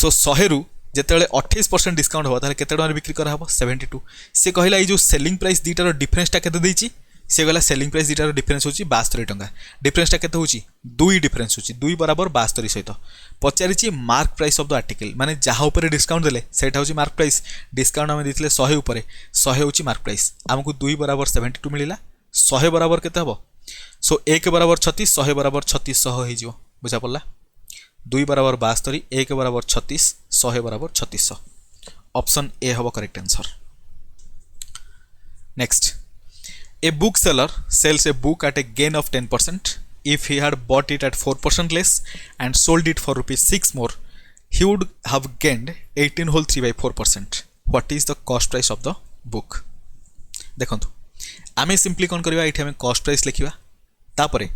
सो 100 रु जेतेले 28% डिस्काउंट हो ताले केते टका बिक्री करा हबो 72 से कहला ई जो सेलिंग प्राइस दीटा रो डिफरेंस टा केते देइची से गला सेलिंग प्राइस दीटा रो डिफरेंस होची 72 टका डिफरेंस टा केते होची 2 डिफरेंस होची 2 बराबर 72 सहित पचारिची mark price of the article माने जहा ऊपर डिस्काउंट देले सेटा होची मार्क प्राइस डिस्काउंट हम दिथिले 100 ऊपर 100 होची मार्क प्राइस हमकु 2 बराबर 72 मिलिला 100 बराबर केते हबो सो 1 बराबर 36 100 बराबर 3600 हो जिवो बुझा पड़ला 2 बराबर 72 1 बराबर 36 100 बराबर 3600 ऑप्शन ए हबो correct answer next a book seller sales a book at a gain of 10% if he had bought it at 4% less and sold it for rupees 6 more he would have gained 18 whole 3/4%. what is the cost price of the book देखंतु आमे simply कोन करबा एठी हमें cost price लिखिबा तापरे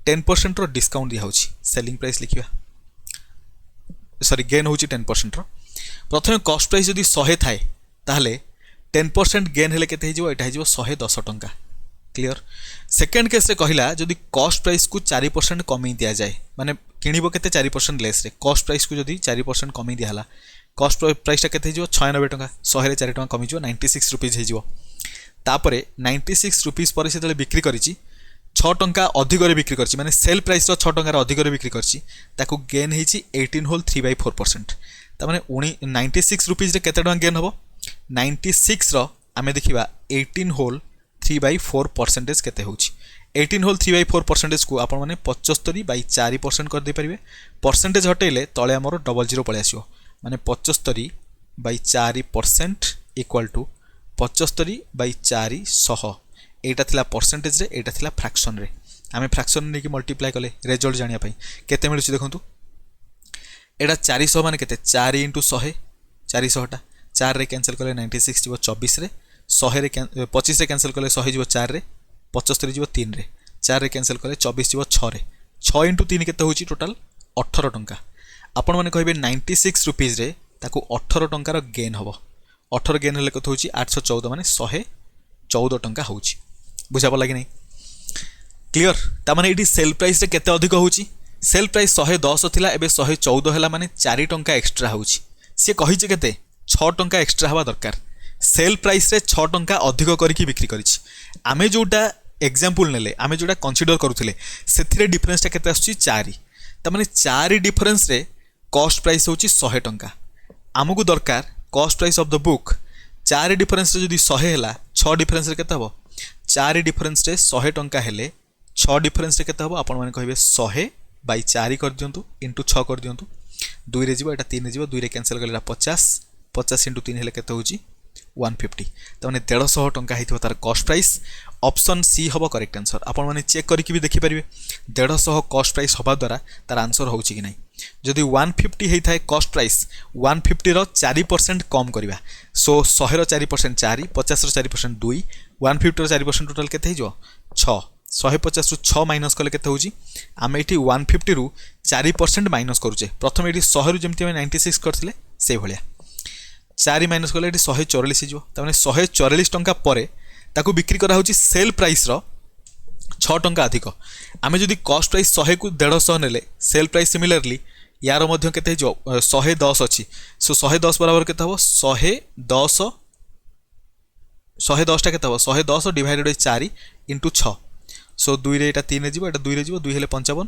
10% रो discount दिया होची selling price लिखिबा sorry gain होची 10% रो प्रथमे कॉस्ट प्राइस जदी 100 थाए ताहले 10% गेन हेले केते हिजो एटा हिजो 110 टंका क्लियर सेकंड केस रे कहिला जदी कॉस्ट प्राइस को 4% कमी दिया जाए माने किनिबो केते 4% लेस रे कॉस्ट प्राइस को जदी 4% कमी दिया हला कॉस्ट प्राइस टा केते हिजो 96 टंका 100 रे 4 टंका कमी जो 96 रुपीस हिजो तापरे 96 रुपीस पर से बिक्री करिछि 6 टंका अधिक रे बिक्री करछि माने सेल प्राइस रो 6 टंका रे अधिक रे बिक्री करछि ताकू गेन हेछि 18 होल 3/4% ता माने 96 रुपीस रे केते टंका गेन हबो 96 रो आमे देखिबा 18 होल 3/4% केते होछि 18 होल 3/4% को आपण माने 75/4% कर दे परिबे परसेंटेज हटेले तळे हमरो 00 पळे आसीओ माने 75/4% इक्वल टू 75/400 एटा थिला परसेंटेज रे एटा थिला फ्रैक्शन रे आमे फ्रैक्शन ने कि मल्टीप्लाई कले रिजल्ट जानिया पई केते मिलुछि देखंतु एटा 400 माने केते 4 * 100 400 टा 4 रे कैंसिल कले 96 जीवो 24 रे 100 रे 25 रे कैंसिल कले 100 जीवो 4 रे 75 जीवो 3 रे 4 रे कैंसिल कले 24 जीवो 6 रे 6 * 3 केते होछि टोटल 18 टंका आपण माने कहबे 96 रुपीस रे ताको 18 टंका रो गेन हबो 18 गेन हेले कत होछि 814 माने 114 टंका होछि बुझा पला कि नहीं क्लियर ता माने एटी सेल प्राइस रे केते अधिक होछि सेल प्राइस 110 थिला एबे 114 हैला माने 4 टंका एक्स्ट्रा होछि से कहि जे केते 6 टंका एक्स्ट्रा हवा दरकार सेल प्राइस रे 6 टंका अधिक करिकि बिक्री करिछि आमे जोटा एग्जांपल नेले आमे जोटा कंसीडर करूथिले सेथिरे डिफरेंस ता केते आछी 4 ता माने 4 डिफरेंस रे कॉस्ट प्राइस होछि 100 टंका आमको दरकार cost price of the book 4 difference रे जदी 100 हैला 6 डिफरेंस रे केते हबो 4 डिफरेंस रे 100 टंका हेले 6 डिफरेंस रे केते हबो आपण माने कहबे 100/4 कर दियंतु इनटू 6 कर दियंतु 2 रे जीवो एटा 3 रे जीवो 2 रे कैंसिल करलेला 50 50 * 3 हेले केते होची 150 त माने 150 टंका हेथिबो तार कॉस्ट प्राइस ऑप्शन सी हबो करेक्ट आंसर आपण माने चेक करिकि भी देखि परिबे 150 कॉस्ट प्राइस हबा द्वारा तार आंसर होउची कि नै जदि 150 हेइ थाए कॉस्ट प्राइस 150 रो 4% कम करिवा सो 100 रो 4% 4 50 रो 4% 2 150 रो 4% टोटल केते हिजो 6 150 रु 6 माइनस कले केते होची आमे एठी 150 रु 4% माइनस करूचे प्रथम एठी 100 रु जेमति हम 96 करथिले से भलिया 4 माइनस कले एठी 144 हिजो त माने 144 टंका परे ताकू बिक्री करा होची सेल प्राइस रो 6 टंका अधिक आमे जदि कॉस्ट प्राइस 100 को 150 नेले सेल प्राइस सिमिलरली यार मध्य केते हिजो 110 अछि सो 110 बराबर केते हबो 110 टा केते हबो 110 डिवाइडेड बाय 4 इनटू 6 सो 2 रे एटा 3 रे जीवो एटा 2 रे जीवो 2 हेले 55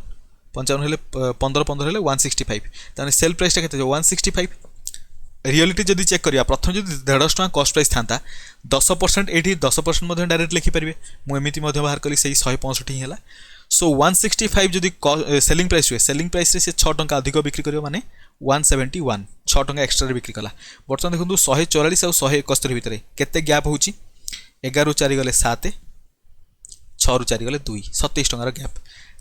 55 हेले 15 15 हेले 165 ताने सेल प्राइस टा केते जो 165 रियलिटी जदि चेक करिया प्रथम जदि 150 टका कॉस्ट प्राइस थांता 10% एठी 10% मध्ये डायरेक्ट लिखि परिबे मु एमिति मध्ये बाहर कली सेही 165 ही हला सो 165 जदि सेलिंग प्राइस हुए सेलिंग प्राइस रे से 6 टका अधिक बिक्री करियो माने 171 6 टका एक्स्ट्रा रे बिक्री कला बर्तन देखंतु 144 और 171 भितरे केते गैप होची 11 रु 4 गले 7 6 रु 4 गले 2 27 टका गैप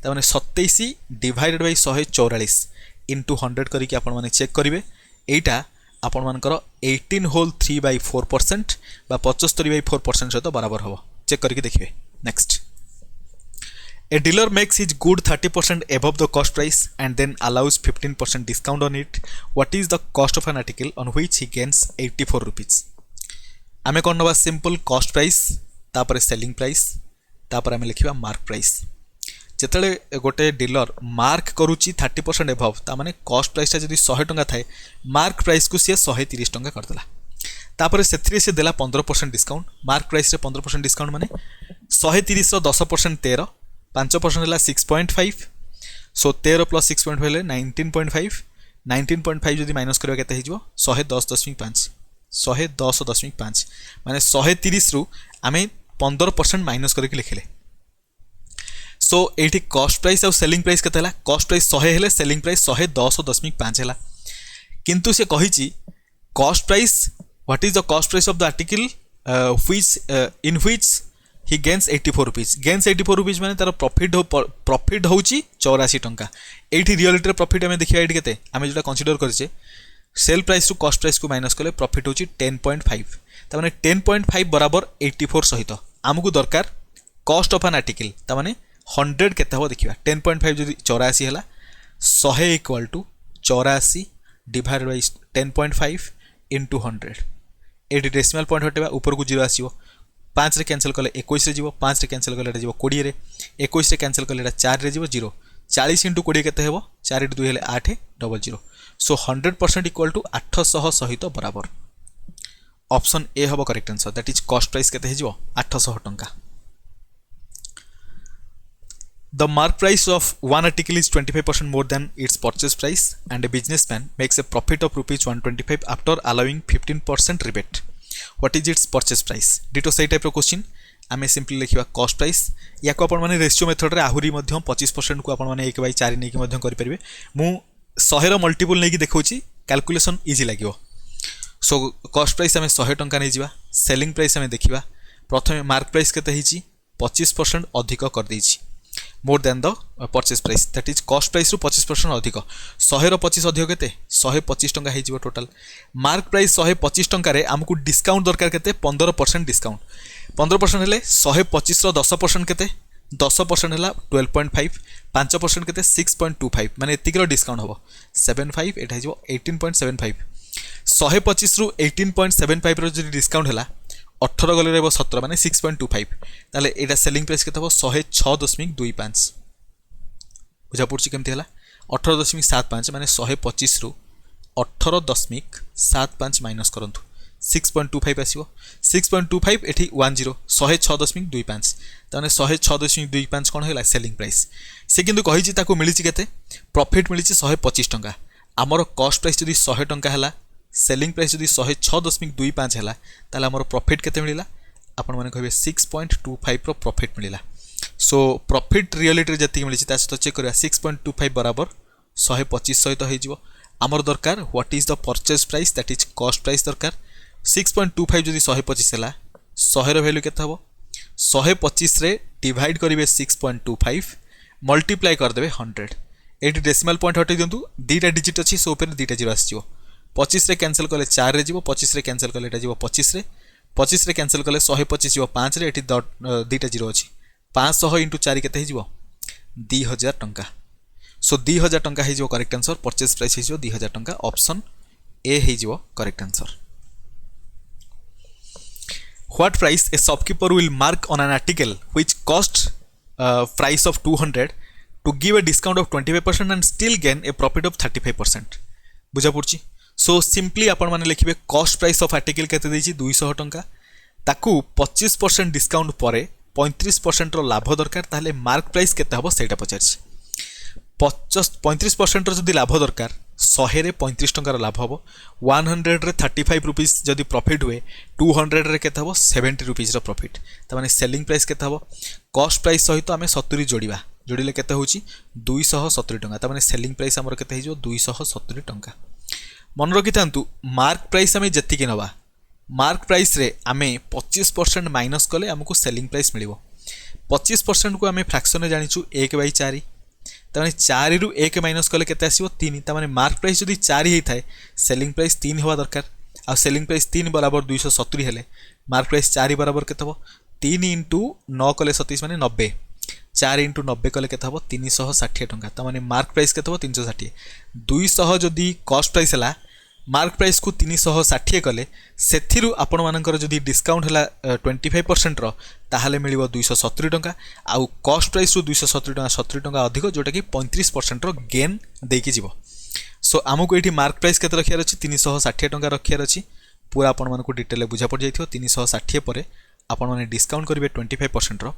त माने 27 डिवाइडेड बाय 144 इनटू 100 करी कि आपण माने चेक करिवे एटा आपण मानकर 18 होल 3/4% बा 75/4% सहित बराबर हबो चेक करके देखिए next A dealer makes his good 30% above the cost price and then allows 15% discount on it. What is the cost of an article on which he gains 84 rupees? आमे कोन नबा सिंपल कॉस्ट प्राइस तापर selling price तापर आमे लिखिबा mark price जेतले गोटे dealer mark करूची 30% above ता माने cost price ता जदी 100 टंका थाए मार्क प्राइस को से 130 टंका करदेला तापर सेथरे से देला 15% डिस्काउंट मार्क प्राइस रे 15% डिस्काउंट माने 130 रो 10% 13 5% है 6.5 सो 13 प्लस 6.5 हेले 19.5 19.5 जदि माइनस करबा केते हिजो 110.5 110.5 माने 130 रु आमे 15% माइनस करके लिखले सो एठी कॉस्ट प्राइस और सेलिंग प्राइस केते हला कॉस्ट प्राइस 100 हेले सेलिंग प्राइस 110.5 हेला किंतु से कहिची cost price what is the cost price of the article in which he gains 84 rupees gains 84 rupees माने तार प्रॉफिट होची 84 टंका एठी रियलिटी प्रॉफिट हमें देखिया एठी केते हमें जोटा कंसीडर करछे sale price to cost price को माइनस करले प्रॉफिट होची 10.5 ता माने 10.5 बराबर 84 सहित हमकु दरकार कॉस्ट ऑफ एन आर्टिकल ता माने 100 केते हो देखिबा 10.5 जदि 84 हैला 100 equal to 84 divide by 10.5 into 100 एटी डेसिमल पॉइंट हटेबा ऊपर को 0 आसीबो 5 रे कैंसिल कले 21 रे जीवो 5 रे कैंसिल कले एटा जीवो 20 रे 21 रे कैंसिल कले एटा 4 रे जीवो 0 40 इंटू 20 केते हेबो 4 इंटू 2 हेले 8 डबल 0 सो 100% इक्वल टू 800 सहित बराबर ऑप्शन ए हबो correct answer that is cost price केते हेजिवो 800 टंका The mark price of one article is 25% more than its purchase price and a businessman makes a profit of rupees 125 after allowing 15% rebate. What is its purchase price? Ditto say type of question. आम simply लिखा cost price या आपण मैंने ratio method रे आहरी 25% को आपण मैंने 1/4 नहीं करेंगे मु 100 मल्टीपल नहीं देखा कैलकुलेशन इजी लगे सो कॉस्ट प्राइस आम 100 टंका नहीं जावा सेलिंग प्राइस आम देखा प्रथम मार्क प्राइस केते 25% अधिक कर देछि more than the purchase price that is cost price रु 25% अधिक 100 रो 25 अधिक केते 125 टंका हे जीवो टोटल मार्क प्राइस 125 टंका रे हमकु डिस्काउंट दरकार केते 15% डिस्काउंट 15% हेले 125 रो 10% केते 10% हेला 12.5 5% केते 6.25 माने एतिक रो डिस्काउंट हबो 75 एटा हे जीवो 18.75 125 रु 18.75 रो जे डिस्काउंट हेला 18 गले रहबो 17 माने 6.25 ताले एटा सेलिंग प्राइस केते हबो 106.25 बुझा पड़छि केमति हला 18.75 माने 125 रु 18.75 माइनस करंतु 6.25 आसीबो 6.25 एठी 10 106.25 ताने 106.25 कोन हैला सेलिंग प्राइस से किंतु कहि छि ताको मिलिछि केते प्रॉफिट मिलिछि 125 टंका हमर कॉस्ट प्राइस जदी 100 टंका हैला सेलिंग प्राइस जदी 106.25 हैला ताले हमर प्रॉफिट केते मिलिला आपण माने कहबे 6.25 रो प्रॉफिट मिलिला सो प्रॉफिट रियलिटी जति मिलिछि ता सहित चेक करिया 6.25 बराबर 125 सहित हे जिवो हमर दरकार what is the purchase price that is cost price दरकार 6.25 जदी 125 हैला 100 रो वैल्यू केते हबो 125 रे डिवाइड करिवे 6.25 मल्टीप्लाई कर देबे 100 एटी डेसिमल पॉइंट हटै दियंतु दीटा डिजिट अछि सो ऊपर दीटा जीरो आसीजो 25 रे कैंसिल कले 4 रे जीवो 25 रे कैंसिल कले एटा जीवो 25 रे कैंसिल कले 125 जीवो 5 रे एटी दीटा जीरो अछि 500 * 4 केते हिजो 2000 टंका सो 2000 टंका हिजो करेक्ट आंसर परचेज प्राइस हिजो 2000 टंका ऑप्शन ए हिजो correct answer What price a shopkeeper will mark on an article which cost price of 200 to give a discount of 25% and still gain a profit of 35% बुझा पड़छि so simply आपण माने लिखिबे cost price of article केते देछि 200 टंका ताकू 25% discount परे 35% रो लाभ दरकार ताले मार्क प्राइस केते हबो सेटा पचारछि 35% रो जदी लाभ दरकार 100 रे 35 टंका रो लाभ हबो 100 रे 35 रुपीस जदी प्रॉफिट हुए 200 रे केते हबो 70 रुपीस रो प्रॉफिट त माने सेलिंग प्राइस केते हबो कॉस्ट प्राइस सहित आमे 70 जोड़ीबा जोड़िले केते होची 270 टंका त माने सेलिंग प्राइस हमर केते हिजो 270 टंका मन रखि थांतु मार्क प्राइस आमे जति के नबा मार्क प्राइस रे आमे 25% माइनस कले हमकु सेलिंग प्राइस मिलिबो 25% को आमे फ्रैक्शन रे जानिचु 1/4 तमाने 4 रु 1 माइनस कले केते आसीबो 3 तमाने मार्क प्राइस जदी 4 हेई थाए सेलिंग प्राइस 3 होवा दरकार आ सेलिंग प्राइस 3 बराबर 270 हेले मार्क प्राइस 4 बराबर केते हो 3 * 9 कले 27 माने 90 4 * 90 कले केते हो 360 टंका तमाने मार्क प्राइस केते हो 360 200 जदी कॉस्ट प्राइस हला मार्क प्राइस को 360 कले सेथिरु आपण मानकर जदी डिस्काउंट हला 25% रो ताहाले मिलिबो 270 टंका आउ कॉस्ट प्राइस रु 270 टंका 70 टंका अधिक जोटा कि 35% रो गेन देकी जीवो सो हमको एठी मार्क प्राइस केते रखियार अछि 360 टंका रखियार अछि पूरा आपण मानको डिटेल बुझा पड़ जाइथियो 360 परे आपण माने डिस्काउंट करिवे 25% रो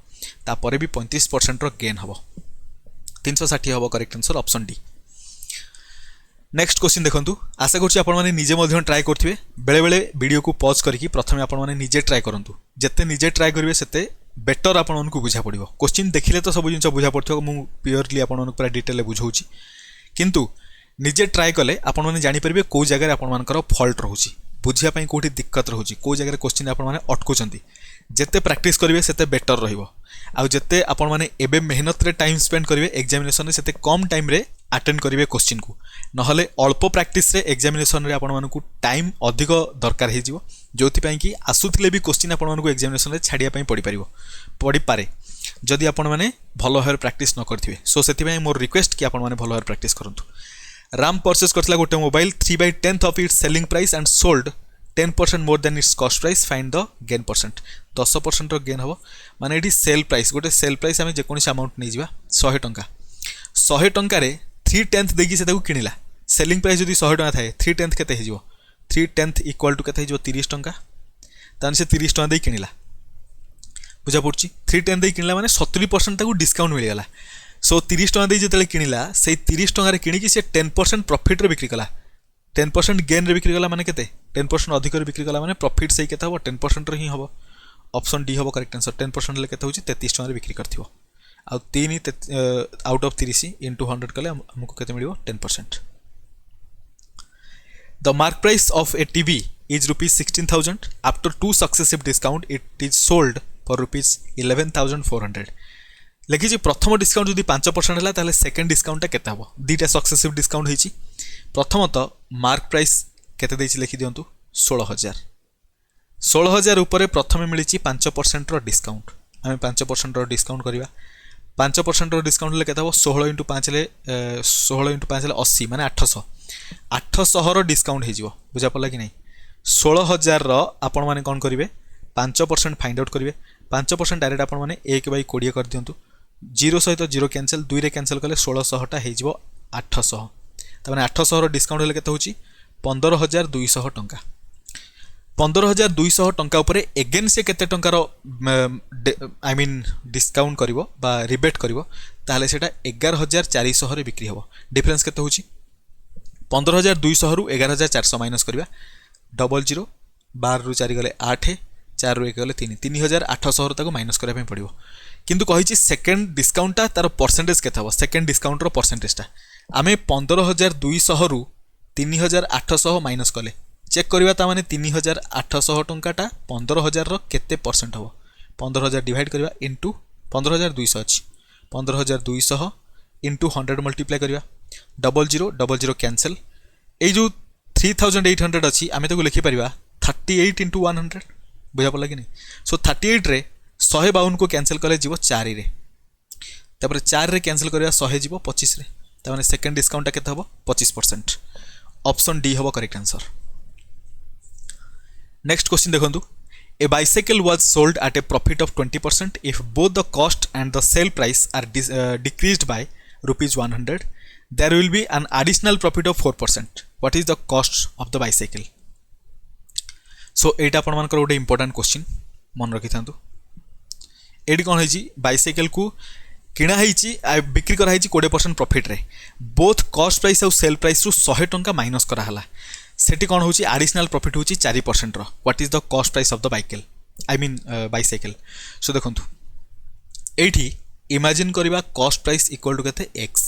ता परे भी 35% रो गेन हबो 360 हबो correct answer option D next question देखंतु आशा करछि आपण माने निजे मध्य ट्राई करथिबे बेले बेले वीडियो को पॉज करके प्रथमे आपण माने निजे ट्राई करंतु जते निजे ट्राई करिवे सेते बेटर आपण मानकु बुझा पड़िबो क्वेश्चन देखिले तो सब जिंस बुझा पड़थियो मु प्योरली आपण मानकु पूरा डिटेल बुझौछि किंतु निजे ट्राई कले आपण माने जानि परबे को जगह रे आपण मानकर फॉल्ट रहउछि बुझिया पई कोठी दिक्कत रहउछि को जगह रे क्वेश्चन आपण माने अटकुचंती जते प्रैक्टिस करिवे सेते बेटर रहिबो आ जते आपण माने एबे मेहनत रे टाइम स्पेंड करिवे एग्जामिनेशन रे सेते कम टाइम रे अटेंड करिवे क्वेश्चन को नहले अल्प प्रैक्टिस रे एग्जामिनेशन रे आपण मानकु टाइम अधिक दरकार हे जिवो जोथि पई कि आसुथिले भी क्वेश्चन आपण मानकु एग्जामिनेशन रे छाडिया पई पड़ी पारिबो पड़ी पारे जदि आपण मैंने भल भाव प्रैक्टिस न करेंगे। सो से मोर रिक्वेस्ट कि आपण मैंने भल भाव प्रैक्टिस करूँ। राम परचेस करथिला गोटे mobile 3/10 of its selling price and sold 10% more than it's cost price, find the gain percent. 10% gain हम माने ये सेल प्राइस, गोटे सेल प्राइस आम जेको अमाउंट नहीं जा 100 टंका, 100 टंकार 3/10 देकी से किणिला। सेलिंग प्राइस जब 100 टंका थाए 3/10 केते हो, 3/10 इक्वाल टू केते हो 30 टंका, तान से 30 टंका दे किणिला। बुझा पड़ी 3/10 दे किणिला माने 70% डिस्काउंट मिलगला। सो 30 टंका दे जिते किणिला से 30 टंकार किणिकी से 10% प्रॉफिट रे बिक्री कला, 10% गेन रे बिक्री कला माने केते 10% अधिक रे बिक्री कला माने प्रॉफिट से केते हो 10% रे ही हो। ऑप्शन डी हम करेक्ट आंसर। 10% ले केते होची 33 टंका रे बिक्री करथिबो। आ 3 आउट ऑफ 30 इंटू 100 कले हमको केते मिलिबो 10%। The mark price of A TV is ₹16,000 after 2 successive discount it is sold for ₹11,400। लिखी प्रथम डिस्काउंट जब 5% है ताले सेकेंड डिस्काउंट केते हम, दुटा सक्सेसिव डिस्काउंट होती। प्रथमतः मार्क प्राइस केते देछि लिखि दियंतु 16,000। 16,000 उपर प्रथम मिली 5% डिस्काउंट, आम 5% डिस्काउंट करवा। 5% डिस्काउंट ले केते हम 16 × 5 ले 16 × 5 ले 80 माने 800, 800 डिस्काउंट हो। बुझा पड़ा कि नहीं। 16,000 आपण मैंने कौन करेंगे 5% फाइंड आउट करेंगे। 5% डायरेक्ट आपण मैंने 1/20 कर दिंतु, 0 सहित 0 कैंसल, 2 रे कैंसल कले 1600टा हो 800, तमाने 800 डिस्काउंट हेले केते होची 15,200 टंका। 15,200 टंका उपरे एगेन से केते टंकार आई मीन डिस्काउंट करिवो बा रिबेट करिवो, ताहले सेटा 11,400 रे बिक्री हबो। डिफरेंस केते होची 15,200 रु 11,400 माइनस करवा, 00 12 रु 4 गले 8, 4 रु 1 गले 3, 3,800 तक माइनस करने पड़ो। किंतु कही सेकेंड डिस्काउंटा तार परसेंटेज केते हम, सेकेंड डिस्काउंटर परसेंटेजटा आम 15,200 रु 3,800 माइनस कले चेक करवा, माने 3,800 टंकाटा 15,000 केते परसेंट हम। 15,000 डिवाइड करवा इंटू 15,200 अच्छी 15,200 इंटू 100 मल्टीप्लाई करवा, 00 00 कैंसल, ये जो 3,800 अच्छी आम तो लिखिपर 38 × 100। बुझा पड़ा कि नहीं। सो 38 रे 152 को कैंसल कले जीव 4 रे, तापर 4 रे कैंसल करवा 100 जीव 25 रे, तामाने सेकेंड डिस्काउंट केते हबो 25%। ऑप्शन डी हबो करेक्ट आंसर। नेक्स्ट क्वेश्चन देखंतु। A bicycle was sold at a profit of 20% if both the cost and the sale price are decreased by ₹100, there will be an additional profit of 4%. What is the cost of the bicycle? So एटा आपण मानकर गोटे important question मन रखि थांतु। AD कोन होईची bicycle को किणा होईची बिक्री करा होईची 20% profit रे, both cost price और सेल प्राइस रु 100 टंका माइनस करा हला, सेठी कोन होची एडिशनल प्रॉफिट होची 4% रो। What is the cost price of the bicycle I mean bicycle. So देखंतु एठी इमेजिन करबा कॉस्ट प्राइस इक्वल टू केते x,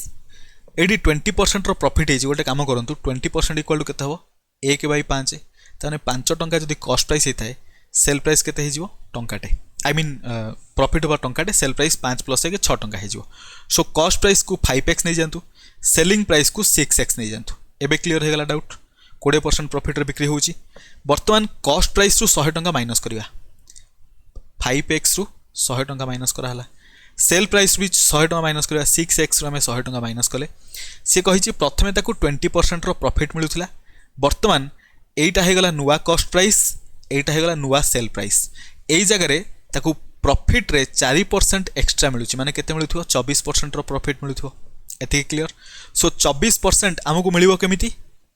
एटी 20% प्रॉफिट है गोटे कम करूँ 20% इक्वल टू केते हम 1/5, ताने 5 टंका जब कॉस्ट प्राइस होता है सेल प्राइस केते हो टंकाटे, आई मीन प्रॉफिट होगा टंकाटे, सेल प्राइस 5 + 1 6 टंका हो। सो कॉस्ट प्राइस को 5x नहीं जातु, सेलिंग प्राइस को 6x नहीं जातु। एबे क्लियर होगा डाउट। 20% प्रॉफिट रे बिक्री होची। बर्तमान कॉस्ट प्राइस रु 100 टंका माइनस करवा, 5x रु 100 टंका माइनस कराला, सेल प्राइस भी 100 टंका माइनस करवा, 6x रु आम 100 टंका माइनस कले। सी कही प्रथमे 20% प्रॉफिट मिलूला, बर्तमान एटा हो गला नुआ कॉस्ट प्राइस, एटा हो गला नुआ सेल प्राइस। यही जगह ताकू प्रॉफिट रे 4% एक्स्ट्रा मिलूँ, माने केते मिलुथो 24% प्रॉफिट मिलुथो। एति क्लियर। सो 24% आमको मिलिबो केमिति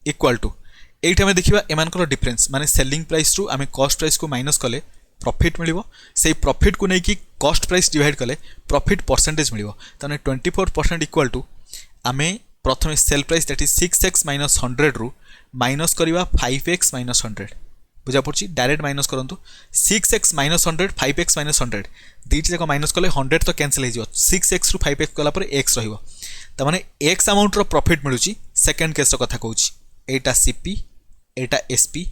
इक्वल टू एटा आम देखिबा एमानकर डिफरेंस, माने सेलिंग प्राइस रु आम कॉस्ट प्राइस को माइनस कले प्रॉफिट मिलिबो, सेही प्रॉफिट को लेकिन कॉस्ट प्राइस डिवाइड कले प्रॉफिट परसेंटेज मिलिबो। ताने 24% इक्वल टू आमे प्रथमे cell price that is 6x - 100 रु माइनस करवा 5x - 100। बुझा पड़ी डायरेक्ट माइनस करंतु 6x - 100 5x - 100 दीटी जाक माइनस कले 100 तो कैंसिल हो 6x रु 5x कला पर x रहिबो, त माने x अमाउंट रो प्रॉफिट मिलुची। सेकंड केस रो कथा कहूची एटा CP एटा SP,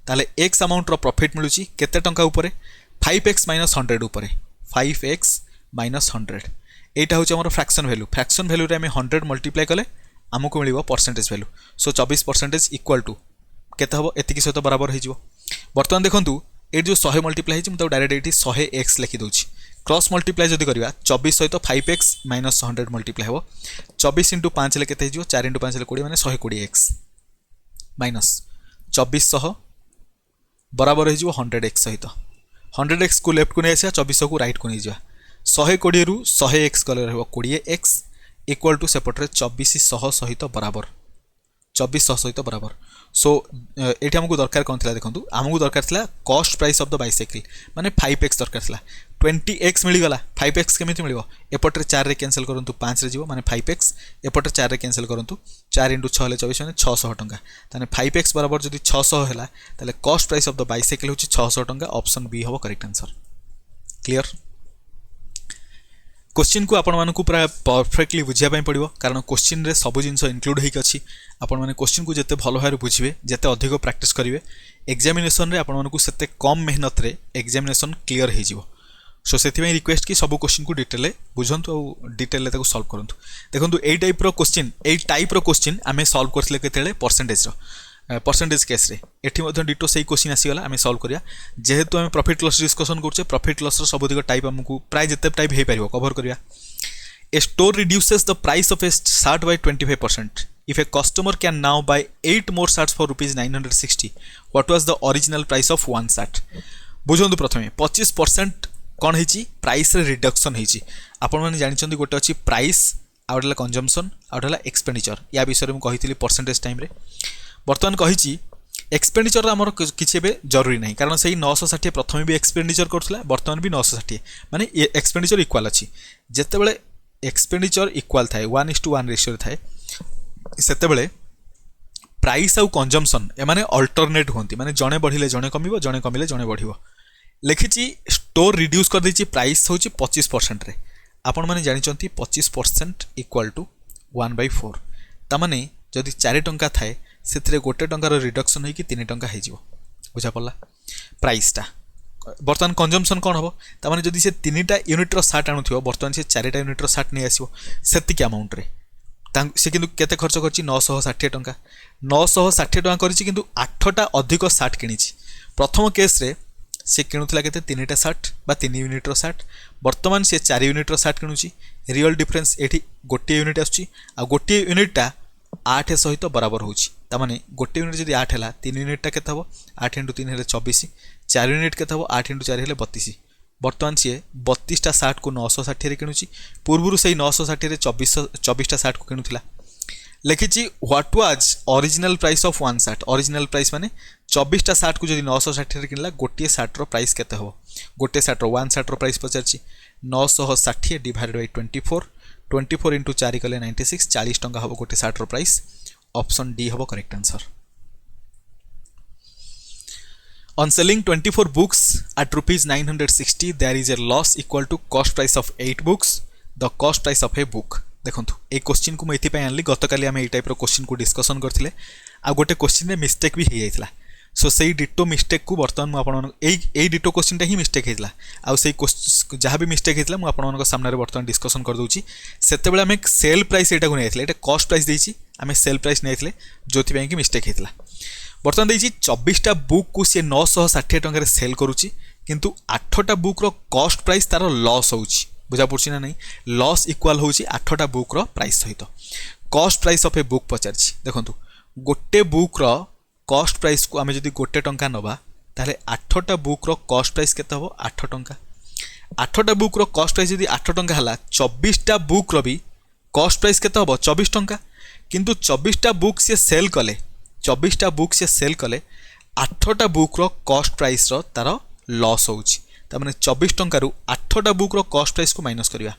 ताले x अमाउंट रो प्रॉफिट मिलुची केते टंका ऊपर 5x - 100 ऊपर 5x - 100। एटा होची हमर फ्रैक्शन वैल्यू, फ्रैक्शन वैल्यू रे हम 100 मल्टीप्लाई कले आमको मिलिबो percentage value. So 24% equal to केते हबो एतिकी सहित बराबर हो जिवो। बर्तमान देखंतु ए जो 100 मल्टीप्लाई हिची म तो डायरेक्ट एटी 100x लिखि दोची, क्रॉस मल्टीप्लाई जदि करवा 24 सहित 5x माइनस 100 मल्टीप्लाई हो 24 इंटू 5 ले केते हिजो 4 इंटू 5 ले 20 माने 120x माइनस 2400 बराबर हो 100x सहित 100x को लेफ्ट को नहीं आसा 2400 को राइट को नहीं जा 120 रु 100x गले रहबो 20x इक्वल टू सेपटे 2400 सहित बराबर 2400 सहित बराबर सो ये आमको दरकार कौन था देखो आमको दरकार था cost price of the bicycle माने 5x दरकार था 20x मिलगला 5x केमी मिल एपटे 4 रे कैंसिल करूँ 5 रे जीव माने 5x एपटे 4 रे कैंसिल करूँ 4 इंटू 6 ले 24 माने 600 टंका ताने 5x बराबर जदि 600 है ताले cost price of the bicycle होची 600 टंका ऑप्शन बी हम करेक्ट आंसर क्लियर क्वेश्चन को आपण मानकु पूरा परफेक्टली बुझिया पड़ो कारण क्वेश्चन रे सब जिनस इनक्लूड होइक अछि आपण माने क्वेश्चन को जते भलो भाबरे बुझिबे जते अधिक प्रैक्टिस करिवे एग्जामिनेशन रे आपण मानकु सेते कम मेहनत रे एग्जामिनेशन क्लियर हो जिवो सो सेति रिक्वेस्ट कि सब क्वेश्चन को डिटेल बुझंतु और डिटेल ताको सॉल्व करंतु देखंतु एई टाइप रो क्वेश्चन आमे सॉल्व करथिले केतेले परसेंटेज केस रे एठी मध्ये डिटो सही क्वेश्चन आसीगला आमे सॉल्व करिया जेहेतु आमे प्रॉफिट लॉस डिस्कशन करछे प्रॉफिट लॉस रो सबोधिक टाइप हमकु प्राय जते टाइप हे परिबो कवर करिया a store reduces the price of a shirt by 25% if a customer can now buy 8 more shirts for rupees 960 what was the original price of one shirt बुझंतु प्रथमे 25% कोन हेची प्राइस रे reduction हेची आपण माने जानि चंदी गोटे अछि प्राइस आउडला कंजम्पशन आउडला एक्सपेंडिचर या विषय रे म कहितली परसेंटेज टाइम रे बर्तमान कही एक्सपेंडिचर आमर किसी जरूरी नहीं कारण से 960 प्रथम भी एक्सपेंडिचर करुला बर्तमान भी 960 माने एक्सपेंडिचर इक्वाल अच्छी जिते एक्सपेंडिचर इक्वाल थाए 1:1 रेशियो थाए से प्राइस आउ कंजम्पशन एमाने अल्टरनेट होती माने जड़े बढ़िले जड़े कमिबो जड़े कमिले जड़े बढ़िबो लिखिची स्टोर रिड्यूस कर देछि प्राइस होछि 25% रे आपण माने जानिचंती 25% इक्वाल टू 1/4 ता माने जदि 4 टंका थाए से गोटे टंकार रिडक्शन होगी 3 टंका हो बुझा पड़ा प्राइसटा बर्तमान कंजम्पशन कौन हम ताने जदि से 3टा यूनिट शार्ट आणुथिबो बर्तमान से 4टा यूनिट शार्ट नहीं आसो सेतिक अमाउंट रे से किंतु केते खर्च करछि 960 टंका 960 टंका करछि किंतु 8टा अधिक शार्ट किनिछि प्रथम केस रे से किणुथिला केते 3टा शार्ट बा 3 यूनिट रो शार्ट बर्तमान से 4 यूनिट रो शार्ट किणुछि रियल डिफरेंस एठी गोटे यूनिट आछी आ गोटे यूनिटा 8 सहित बराबर होछि तामाने गोटे यूनिट जदि 8 है 3 यूनिटा के 8 इंटू 3 है 24 4 यूनिट के 8 इंटू 4 है 32 बर्तमान सी 32टा शार्ट को 960 रे किणुछि पूर्वरु से 960 रे 24टा शार्ट को किणुथिला लिखिछि what was original price of one shirt original price माने 24टा शार्ट को जदि 960 रे किनला गोटे शार्ट रो प्राइस केते हो गोटे शार्ट रो वन शार्ट रो प्राइस पचारछि 960 डिवाइडेड बाय 24 इंटू 4 कले 96 40 टंका हम गोटे शार्ट रो प्राइस ऑप्शन डी हम correct answer On selling 24 books at rupees 960 there is a loss equal to cost price of 8 books the cost price of a book देखंतु ए question को मैं एथि पय आनली गतकाली हम ए टाइप रो क्वेश्चन को डिस्कशन करथिले आ गोटे क्वेश्चन में मिस्टेक भी हे जाइतला सो सेही डिटो मिस्टेक को बर्तमान मु आपन ए डिटो क्वेश्चन ता ही मिस्टेक हेतला आ सेही जहाँ भी मिस्टेक हेतला मु आपन मानक सामने बर्तमान डिस्कशन कर दोची सेते बेला हम सेल प्राइस एटा को नै आइतले एटा कॉस्ट प्राइस देछि हम सेल प्राइस नै आइतले जोथि पय कि मिस्टेक हेतला बर्तमान देछि 24टा बुक को से 960 टंका रे सेल करूची किंतु 8टा बुक रो कॉस्ट प्राइस तारो लॉस होउची बुझा पड़छि ना नहीं लॉस इक्वल होउची 8टा बुक रो प्राइस सहित cost price of a book पचारछि देखंतु गोटे बुक रो कॉस्ट प्राइस को आमे जदि गोटे टंका नबा ताले 8टा बुक रो कॉस्ट प्राइस केते हो 8 टंका 8टा बुक रो कॉस्ट प्राइस जदि 8 टंका हला 24टा बुक रो भी कॉस्ट प्राइस केते हो 24 टंका किंतु 24टा बुक से सेल कले 24टा बुक से सेल कले 8टा बुक रो कॉस्ट प्राइस रो तार लॉस होउची त माने 24 टंका रु 8टा बुक रो कॉस्ट प्राइस को माइनस करिया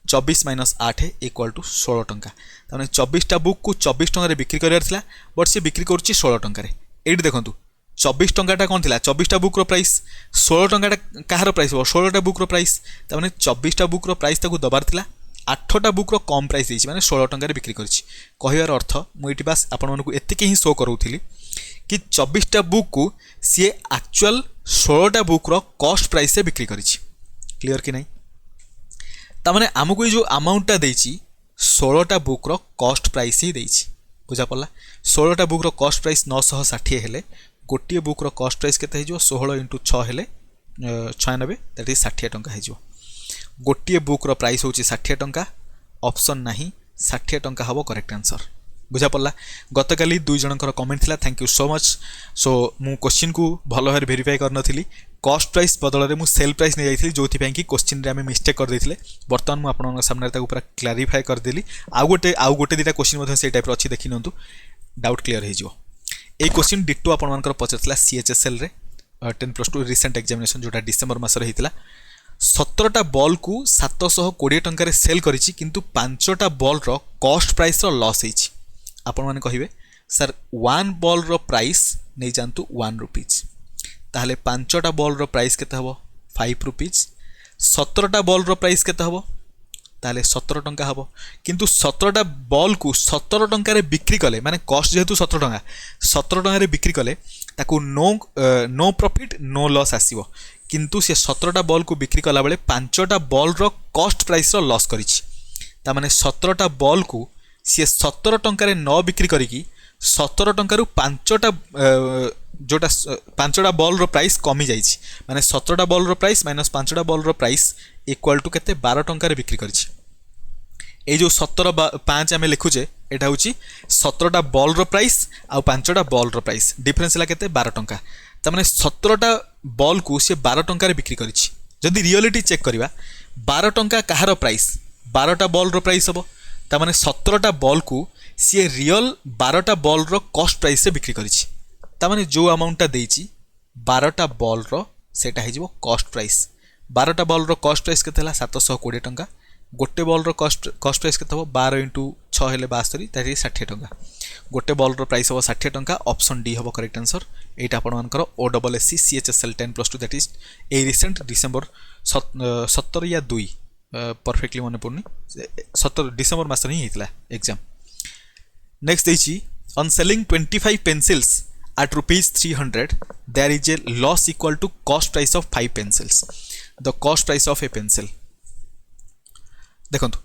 24 माइनस 8 इक्वल टू 16 टंका त माने 24टा बुक को 24 टंका रे बिक्री करियार थिला बट से बिक्री करछि 16 टंका रे एडी देखंतु 24 टंकाटा कोन थिला 24टा बुक रो प्राइस 16 टंकाटा काहार प्राइस हो 16टा बुक रो प्राइस त माने 24टा बुक रो प्राइस ताकू दबार थिला 8टा बुक रो कम प्राइस देछि माने 16 टंका रे बिक्री करछि कहिवार अर्थ मु एटी बास आपन मानकू एतिके ही शो करूथिली कि 24टा बुक को सी एक्चुअल 16टा बुक रो कॉस्ट प्राइस से बिक्री करिछि क्लियर कि नहीं ता माने हमकू जो अमाउंटटा देछि 16टा बुक रो कॉस्ट प्राइस ही देछि बुझा पड़ला 16टा बुक रो कॉस्ट प्राइस 960 हेले गोटे बुक रो कॉस्ट प्राइस केते हे जो 16 * 6 हेले 96 दैट इज 60 टंका हे जो गोटे बुक्र प्राइस हूँ 60 टंका ऑप्शन नहीं 60 टंका हम करेक्ट आंसर बुझा पड़ा गतकाली 2 जनकर कमेंट था thank you so much so मु क्वेश्चन को भल भाव वेरीफाई करनी कॉस्ट प्राइस बदल में सेल प्राइस नहीं जाइए जो कि क्वेश्चन आम मिस्टेक करदे बर्तमान मुझे सामने पूरा क्लारीफाई करदेली आउ गोटे दुटा क्वेश्चन से टाइप अच्छी देखी नियंतु डाउट क्लीयर हो क्वेश्चन डिटो आपर पचार CHSL रे 10+2 रिसेंट एग्जामिनेशन जोटा डिसेम्बर मसरे होता 17टा बॉल को 720 टंकार सेल करिछि किंतु 5टा बॉल रो कॉस्ट प्राइस रो लॉस होइछि आपण माने कहिबे सर 1 बॉल रो प्राइस नहीं जानतु 1 रुपीज ताहले 5टा बॉल रो प्राइस केते हबो 5 रुपीज 17टा बॉल रो प्राइस केते हबो ताहले 17 टंका हबो किंतु 17टा बॉल को 17 टंका रे बिक्री कले माने कॉस्ट जेहेतु 17 टंका रे बिक्री कले ताकू नो प्रॉफिट नो लॉस आसीबो किंतु से 17टा बॉल को बिक्री कला बेले 5टा बॉल रो कॉस्ट प्राइस रो लॉस करिछि ता माने 17टा बॉल को सी 17 टंका रे न बिक्री करिकी 17 टंका रु 5टा जोटा 5टा बॉल रो प्राइस कमी जाइछि माने 17टा बॉल रो प्राइस माइनस 5टा बॉल रो प्राइस इक्वल टू केते 12 टंका रे बिक्री करिछि ए जो 17/5 आमे लिखुचे एटा होछि 17टा बॉल रो प्राइस आ 5टा बॉल रो प्राइस डिफरेंस ला केते 12 टंका ता माने 17टा बॉल को से 12 टंका रे बिक्री करिछि जदि रियलिटी चेक करिवा 12 टंका कहार प्राइस 12टा बॉल रो प्राइस हबो ता माने 17टा बॉल को सी रियल 12टा बॉल रो कॉस्ट प्राइस से बिक्री करिछि ता माने जो अमाउंटटा देइछि 12टा बॉल रो सेटा हे जिवो कॉस्ट प्राइस 12टा बॉल रो कॉस्ट प्राइस केते हला 720 टंका गोटे बॉल रो कॉस्ट प्राइस केते हबो 12 × 6 हेले 62 तारि 60 टंका गोटे बॉल रो प्राइस हबो 60 टंका ऑप्शन डी हबो करेक्ट आंसर एटा आपण मानकर OSSC CHSL 10+2 that is a recent December 17 या 2 परफेक्टली मन पड़नी 17 डिसेंबर मास ही हेतला एग्जाम नेक्स्ट देछि on selling 25 pencils at ₹300 there is a loss equal to cost price of 5 pencils the cost price of a pencil देखंतु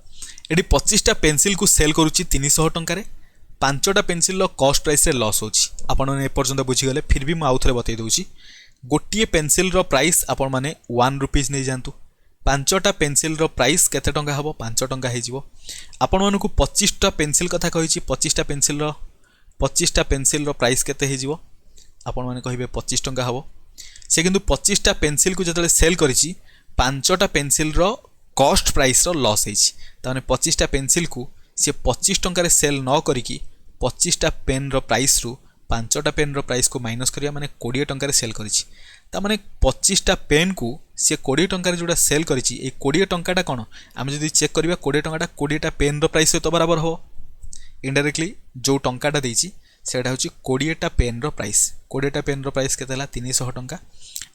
AD 25टा pencil को cell करूची 300 टंका रे 5टा पेंसिल रो कॉस्ट प्राइस रे लॉस होची आपण माने ए पर्यंत बुझी गले फिर भी म आउथरे बतै दोची गोटिए पेंसिल रो प्राइस आपण माने 1 रुपीस नै जानतु 5टा पेंसिल रो प्राइस केते टंका हबो 5 टंका हे जिवो आपण मानकु 25टा पेंसिल कथा कहिची 25टा पेंसिल रो प्राइस केते हे जिवो आपण माने कहिबे 25 टंका हबो से किंतु 25टा पेंसिल को जतले सेल करिची 5टा पेंसिल रो कॉस्ट प्राइस रो लॉस हेछि त माने 25टा पेंसिल को से 25 टंका रे सेल न करिकी 25टा पेन रो प्राइस रु 5टा पेन रो प्राइस को माइनस करिया माने 20 टंका रे सेल करिछि त माने 25टा पेन को से 20 टंका रे जोडा सेल करिछि ए 20 टंकाटा कोन हम जदी चेक करिया 20 टंकाटा 20टा पेन रो प्राइस तो बराबर हो इनडायरेक्टली जो टंकाटा देछि सेटा होछि 20टा पेन रो प्राइस 20टा पेन रो प्राइस केतला 300 टंका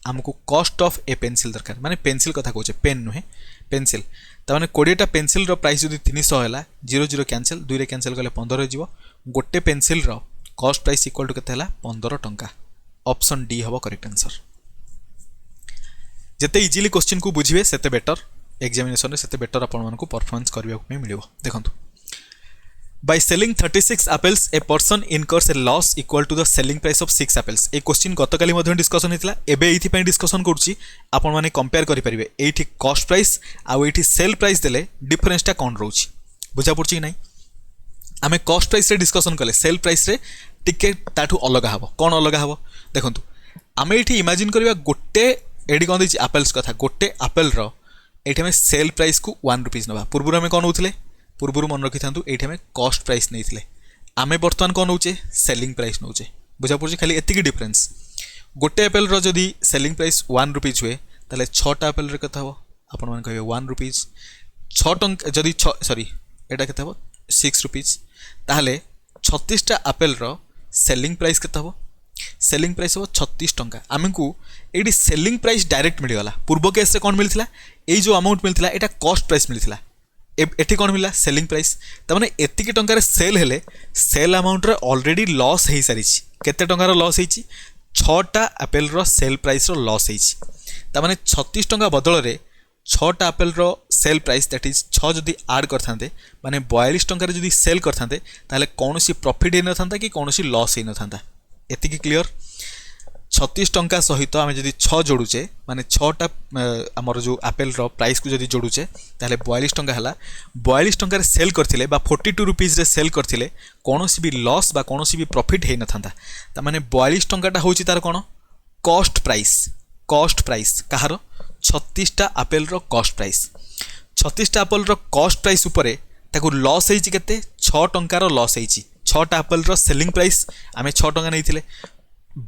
हमको कॉस्ट ऑफ ए पेंसिल दरकार माने पेंसिल कथा कहूचे पेन नुहे पेंसिल त माने 20टा पेंसिल रो प्राइस जदी 300 हैला 0 कैंसिल 2 रे कैंसिल गले 15 जिवो गोटे पेंसिल रो कॉस्ट प्राइस इक्वल टू केते हैला 15 टंका ऑप्शन डी हबो करेक्ट आंसर जते इजीली क्वेश्चन को बुझिबे सेते बेटर एग्जामिनेशन रे सेते बेटर आपण मानकु परफॉर्मेंस करबा को मिलिबो देखंतु By selling 36 apples, a person incurs a loss equal to the selling price of 6 apples. A question गतकाली मध्य डिस्कशन हेतला एबे एथि पई डिस्कशन करूची आपण माने कंपेयर करि परिबे एठी कॉस्ट प्राइस आ एठी सेल प्राइस देले डिफरेंस ता कोन रहउची बुझा पड़ची कि नै आमे कॉस्ट प्राइस रे डिस्कशन कले सेल प्राइस रे टिके ताठू अलगा हबो कोन अलगा हबो देखंतु आमे एठी इमेजिन करबा गोटे एडी कोन दिछि एप्पल्स कथा गोटे एप्पल रो एठी हमें सेल प्राइस को 1 रुपीस नबा पूर्वरु हमें कोन होतले पूर्व मन रखी था ये आम कॉस्ट प्राइस नहीं थे आम बर्तमान कौन नौचे सेलिंग प्राइस नौचे बुझा पड़े खाली एतिकी डिफरेंस गोटे एप्पल जदि सेलिंग प्राइस 1 रुपीज हुए ताले 6टा एप्पल रे कथा हो आपण मान कहिबे 1 रुपीज 6 टंका जदि सॉरी एटा केते हो 6 रुपीज ताले 36टा एप्पल रो सेलिंग प्राइस केते हो सेलिंग प्राइस हो 36 टंका आमको एडी सेलिंग प्राइस डायरेक्ट मिल गला पूर्व केस रे कोन मिलथिला ए जो अमाउंट मिलथिला एटा कॉस्ट प्राइस मिलथिला एठी कौन मिला सेलिंग प्राइस तमाने एतिकी टंका रे सेल हेले सेल अमाउंट रे ऑलरेडी लॉस हे सारी केते टंका रो लॉस हेची 6टा एप्पल रो सेल प्राइस रो लॉस हेची तमाने 36 टंका बदल रे 6टा एप्पल रो सेल प्राइस दैट इज 6 जदी ऐड करथांते माने 42 टंका रे जदी सेल करथांते ताले कोनोसी प्रॉफिट हे नथांता कि कोनोसी लॉस हे नथांता एतिकी क्लियर 36 टंका सहित आम जब 6 जोड़ुचे माने 6टा आमर जो आपेल प्राइस को जब जोड़ुचे ताहले 42 टंका है 42 टंकार सेल करथिले बा 42 रुपीज रे सेल करथिले कोनोसी भी लॉस बा कोनोसी भी प्रॉफिट है न थांता ता माने 42 टंकाटा होची तार कोन कॉस्ट प्राइस कहार 36टा आपेल कॉस्ट प्राइस 36टा आपेल कॉस्ट प्राइस उपरे ताकू लॉस होईची केते 6 टंकार लॉस होईची 6टा आपेल सेलिंग प्राइस आमे 6 टंका नैथिले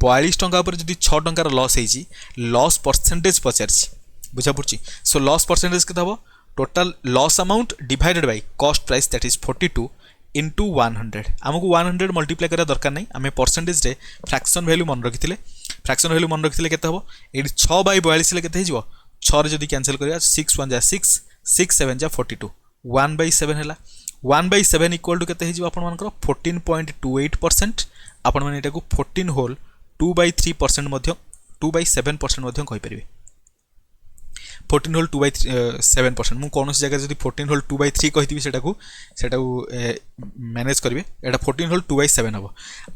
42 टंका पर जब 6 टंकार लॉस होईची लॉस परसेंटेज पचारची बुझा पड़ची सो लॉस परसेंटेज केते हबो total loss amount divided by cost price that is 42 into 100 आमको 100 मल्टीप्लाई करा दरकार नहीं आम परसेंटेज रे फ्रैक्शन वैल्यू मन रखिथिले फ्रैक्शन वैल्यू मन रखिथिले केते हबो एडी 6 बाय 42 ले केते हिजबो 6 रे जदी कैंसिल करिया 6 1 जा 6 6 7 जा 42 1 by 7 हैला 1 by 7 इक्वल टू केते हिजबो आपण मानकर 14.28% आपण माने एटा को 14 होल 2 by 3% मध्य 2 by 7% मध्य कहि परिबे 14 होल 2 by 7% मु कोनोस जगह जदी 14 होल 2 by 3 कहितिबी सेटा को मैनेज करिवे एटा 14 होल 2 by 7 हबो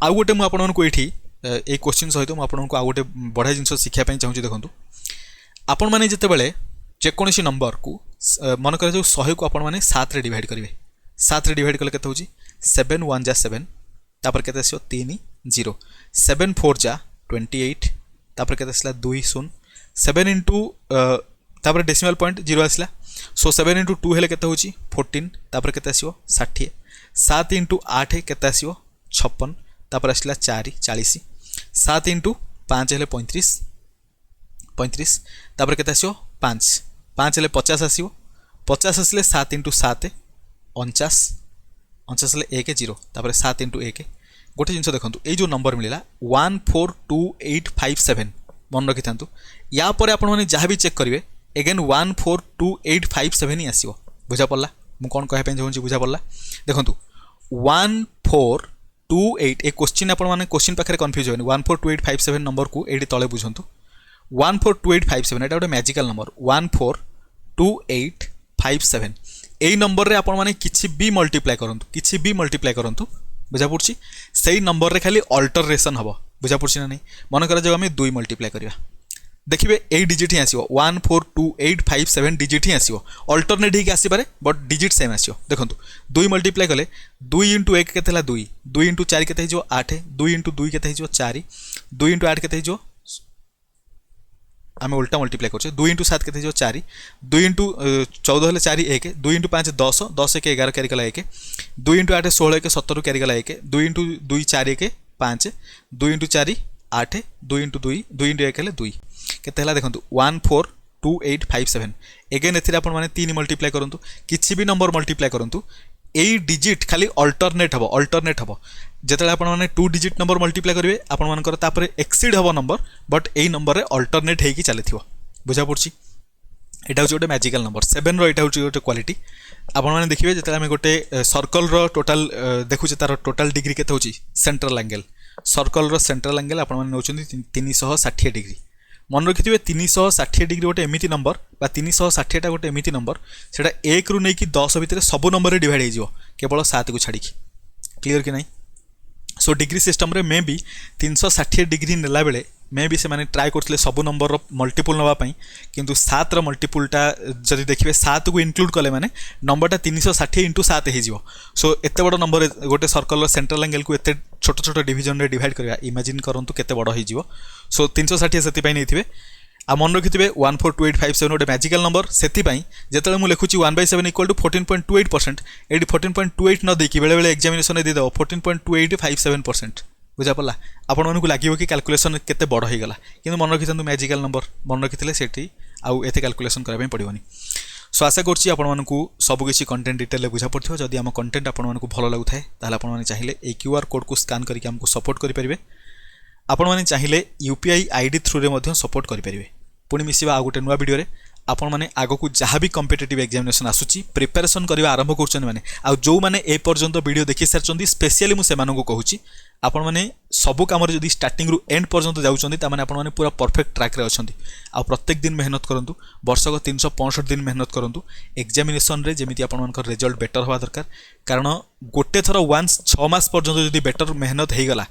आ गोटे मु आपण मानको एठी ए क्वेश्चन सहित मु आपण मानको आ गोटे बढा जिंस शिक्षा पय चाहूची देखंतु आपण माने जते बेले जे कोनोसी नंबर को मन करे जो 100 को आपण माने 7 रे डिवाइड करिवे 7 रे डिवाइड कले केते होची 7 1 जा 7 तापर केते आसो 3 0 7 4 जा 28 तापर केते आसला 2 0 7 इंटू तापर डेसिमल पॉइंट 0 आसला सो 7 इंटू 2 हेले केते होची 14 तापर केते आसीओ 60 7 इंटू 8 केते आसीओ 56 तापर आसला 4 40 7 इंटू 5 हेले 35 तापर केते आसीओ 5 5 हेले 50 आसीओ 50 आसले 7 इंटू 7 49 49 हेले 1 0 तापर 7 इंटू 1 गोटे जिनस देखो ये जो नंबर मिला 142857 मन रखि था या पर आपण माने जहाँ भी चेक करेंगे एगेन 142857 ही आसो बुझा पड़ा मुझे कौन कहना चाहूँगी बुझा पड़ा देखो 1428 ए क्वेश्चन आपण माने क्वेश्चन पाखे कन्फ्यूज होनी 142857 नंबर को ये तले बुझंतु 142857 एटा गोटे मैजिकल नंबर 142857 यही नंबर रे आपण माने किछि भी मल्टीप्लाई करंतु बुझा पड़ी से नंबर रे खाली अल्टरेशन हम बुझा पड़ी ना नहीं मन कर जब आम 2 मल्टीप्लाई करवा देखिए यही डिजिट ही आसो 142857 डिजिट ही आसो अल्टरनेट ही आसपे बट डिजिट सेम आसो देखो 2 मल्टीप्लाई कले 2 इंटू 1 के 2 2 इंटू 4 के 8 2 इंटू 2 के 4 2 इंटू 8 के आम उल्टा मल्टीप्लाई कर 2 इंटू 7 के 4 2 इंटू 14 हेल्ले 4 1 2 इंटू 5 10 10 1 11 क्यारी गला 1 2 इंटू 8 16 1 17 क्यारी गला 1 2 इंटू 2 4 1 5 2 इंटू 4 8 2 इंटू 2 2 इंटू 1 हेल्ले 2 केते हला देखंतु 142857 एगेन एथिरे आपण माने 3 मल्टीप्लाई करंतु किछि भी नंबर मल्टीप्लाई करंतु एई डिजिट खाली अल्टरनेट हबो जेतले आपण माने 2 डिजिट नंबर मल्टीप्लाई करिवे आपण मानकर तापरे एक्सीड हबो नंबर बट एई नंबर रे अल्टरनेट हेकी चलेथिवो बुझा पड़छि एटा होछि गोटे मैजिकल नंबर 7 रो एटा होछि गोटे क्वालिटी आपण माने देखिबे जेतले हम गोटे सर्कल रो टोटल देखुचे तार टोटल डिग्री केते होछि सेंट्रल एंगल सर्कल रो सेंट्रल एंगल आपण माने नउछन्ती 360 डिग्री मन रखिथिबे 360 डिग्री गोटे एमिति नंबर बा 360 टा गोटे एमिति नंबर सेटा 1 रु नै कि 10 भितर सब नंबर रे डिवाइड हो केवल 7 को छाड़ी क्लियर कि नहीं सो डिग्री सिस्टम रे मे भी 360 डिग्री नेला बेले मे भी से माने ट्राई करथिले सब नंबर रो मल्टीपल नवा पई किंतु 7 रो मल्टीपलटा जदि देखिबे 7 को इंक्लूड कले माने नंबरटा 360 इंटू 7 हे जिवो सो एते बड़ नंबर गोटे सर्कल रो सेंट्रल एंगल को एते छोट छोट डिवीजन रे डिवाइड करबा इमेजिन करंतु केते बड़ हे जिवो सो 360 सेति पई नैथिबे आ मन रखिथिबे 142857 गोटे मैजिकल नंबर सेति पई जेतले मु लेखुची 1/7 इक्वल टू 14.28% एडी 14.28 न देकी बेले बेले एग्जामिनेशन दे दो 14.2857% बुझा पड़ा आपण मानकु लागिवो कि कैलकुलेशन केते बड़ हे गला किंतु मन रखिथंतु मैजिकल नंबर मन रखिथिले सेठी आउ एते कैलकुलेशन करबा पड़िबोनी सो आशा करछि आपण मानकु सब किछि कंटेंट डिटेल ले बुझा पड़थियो जदि हम कंटेंट आपण मानकु भलो लागुथाय ताले आपण माने चाहिले ए क्यूआर कोड को स्कैन करके हमकु सपोर्ट करि परिबे आपण माने चाहिले यूपीआई आईडी थ्रू रे मध्य सपोर्ट करि परिबे पुणी मिसिबा आ गोटे नुवा वीडियो रे आपण माने आगो को जहाँ भी कॉम्पिटिटिव एग्जामिनेशन आसुची प्रिपरेशन करबा आरंभ करछन माने आ जो माने ए पर्यंत वीडियो देखि सारछंती स्पेशली मु से मानको कहूची आपण माने सबु काम जदि स्टार्टिंग रु एंड पर्यंत जाउछंती ता माने आपण माने पूरा परफेक्ट ट्रैक रे अछंती आ प्रत्येक दिन मेहनत करंतु वर्षक 365 दिन मेहनत करंतु एग्जामिनेशन रे जेमिति आपण मानकर रिजल्ट बेटर होवा दरकार कारण गोटे थर वन्स 6 मास पर्यंत जदि बेटर मेहनत हे गला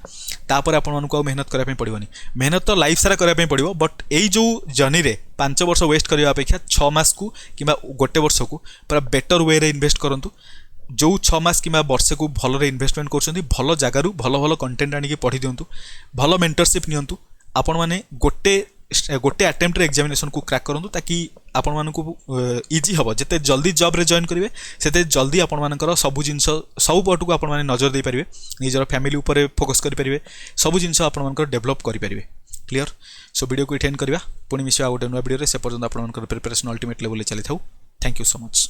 तापर आपण मानको मेहनत करा पे पड़िबनी मेहनत तो लाइफ सारा करा पे पड़िबो बट एई जो जर्नी रे 5 वर्ष वेस्ट करबा अपेक्षा 6 मास को किबा गोटे वर्ष को पूरा बेटर वे रे इन्वेस्ट करंतु जो 6 मास कि वर्ष को भल इन्वेस्टमेंट कर भल जगार भल भल कंटेंट आनिक पढ़ी दिंतु भल मेंटरशिप नियंतु आपण माने गोटे गोटे अटेम्प्ट एग्जामिनेशन को क्रैक करंतु ताकि आपण मानकु इजी हबो जते जल्दी जॉब रे जॉइन करिवे सेते जल्दी आपण मानकर सब जिंस सब पट को आपण माने नजर दे परिवे निजर फैमिली ऊपर फोकस करि परिवे सब जिंस आपण मानकर डेवलप करि परिवे क्लियर सो वीडियो को इटेन करबा पुनी मिसिया गोटे नुवा वीडियो रे से पर्यंत आपण मानकर प्रिपरेशन अल्टीमेट लेवल ले चली थाउ थैंक यू सो मच।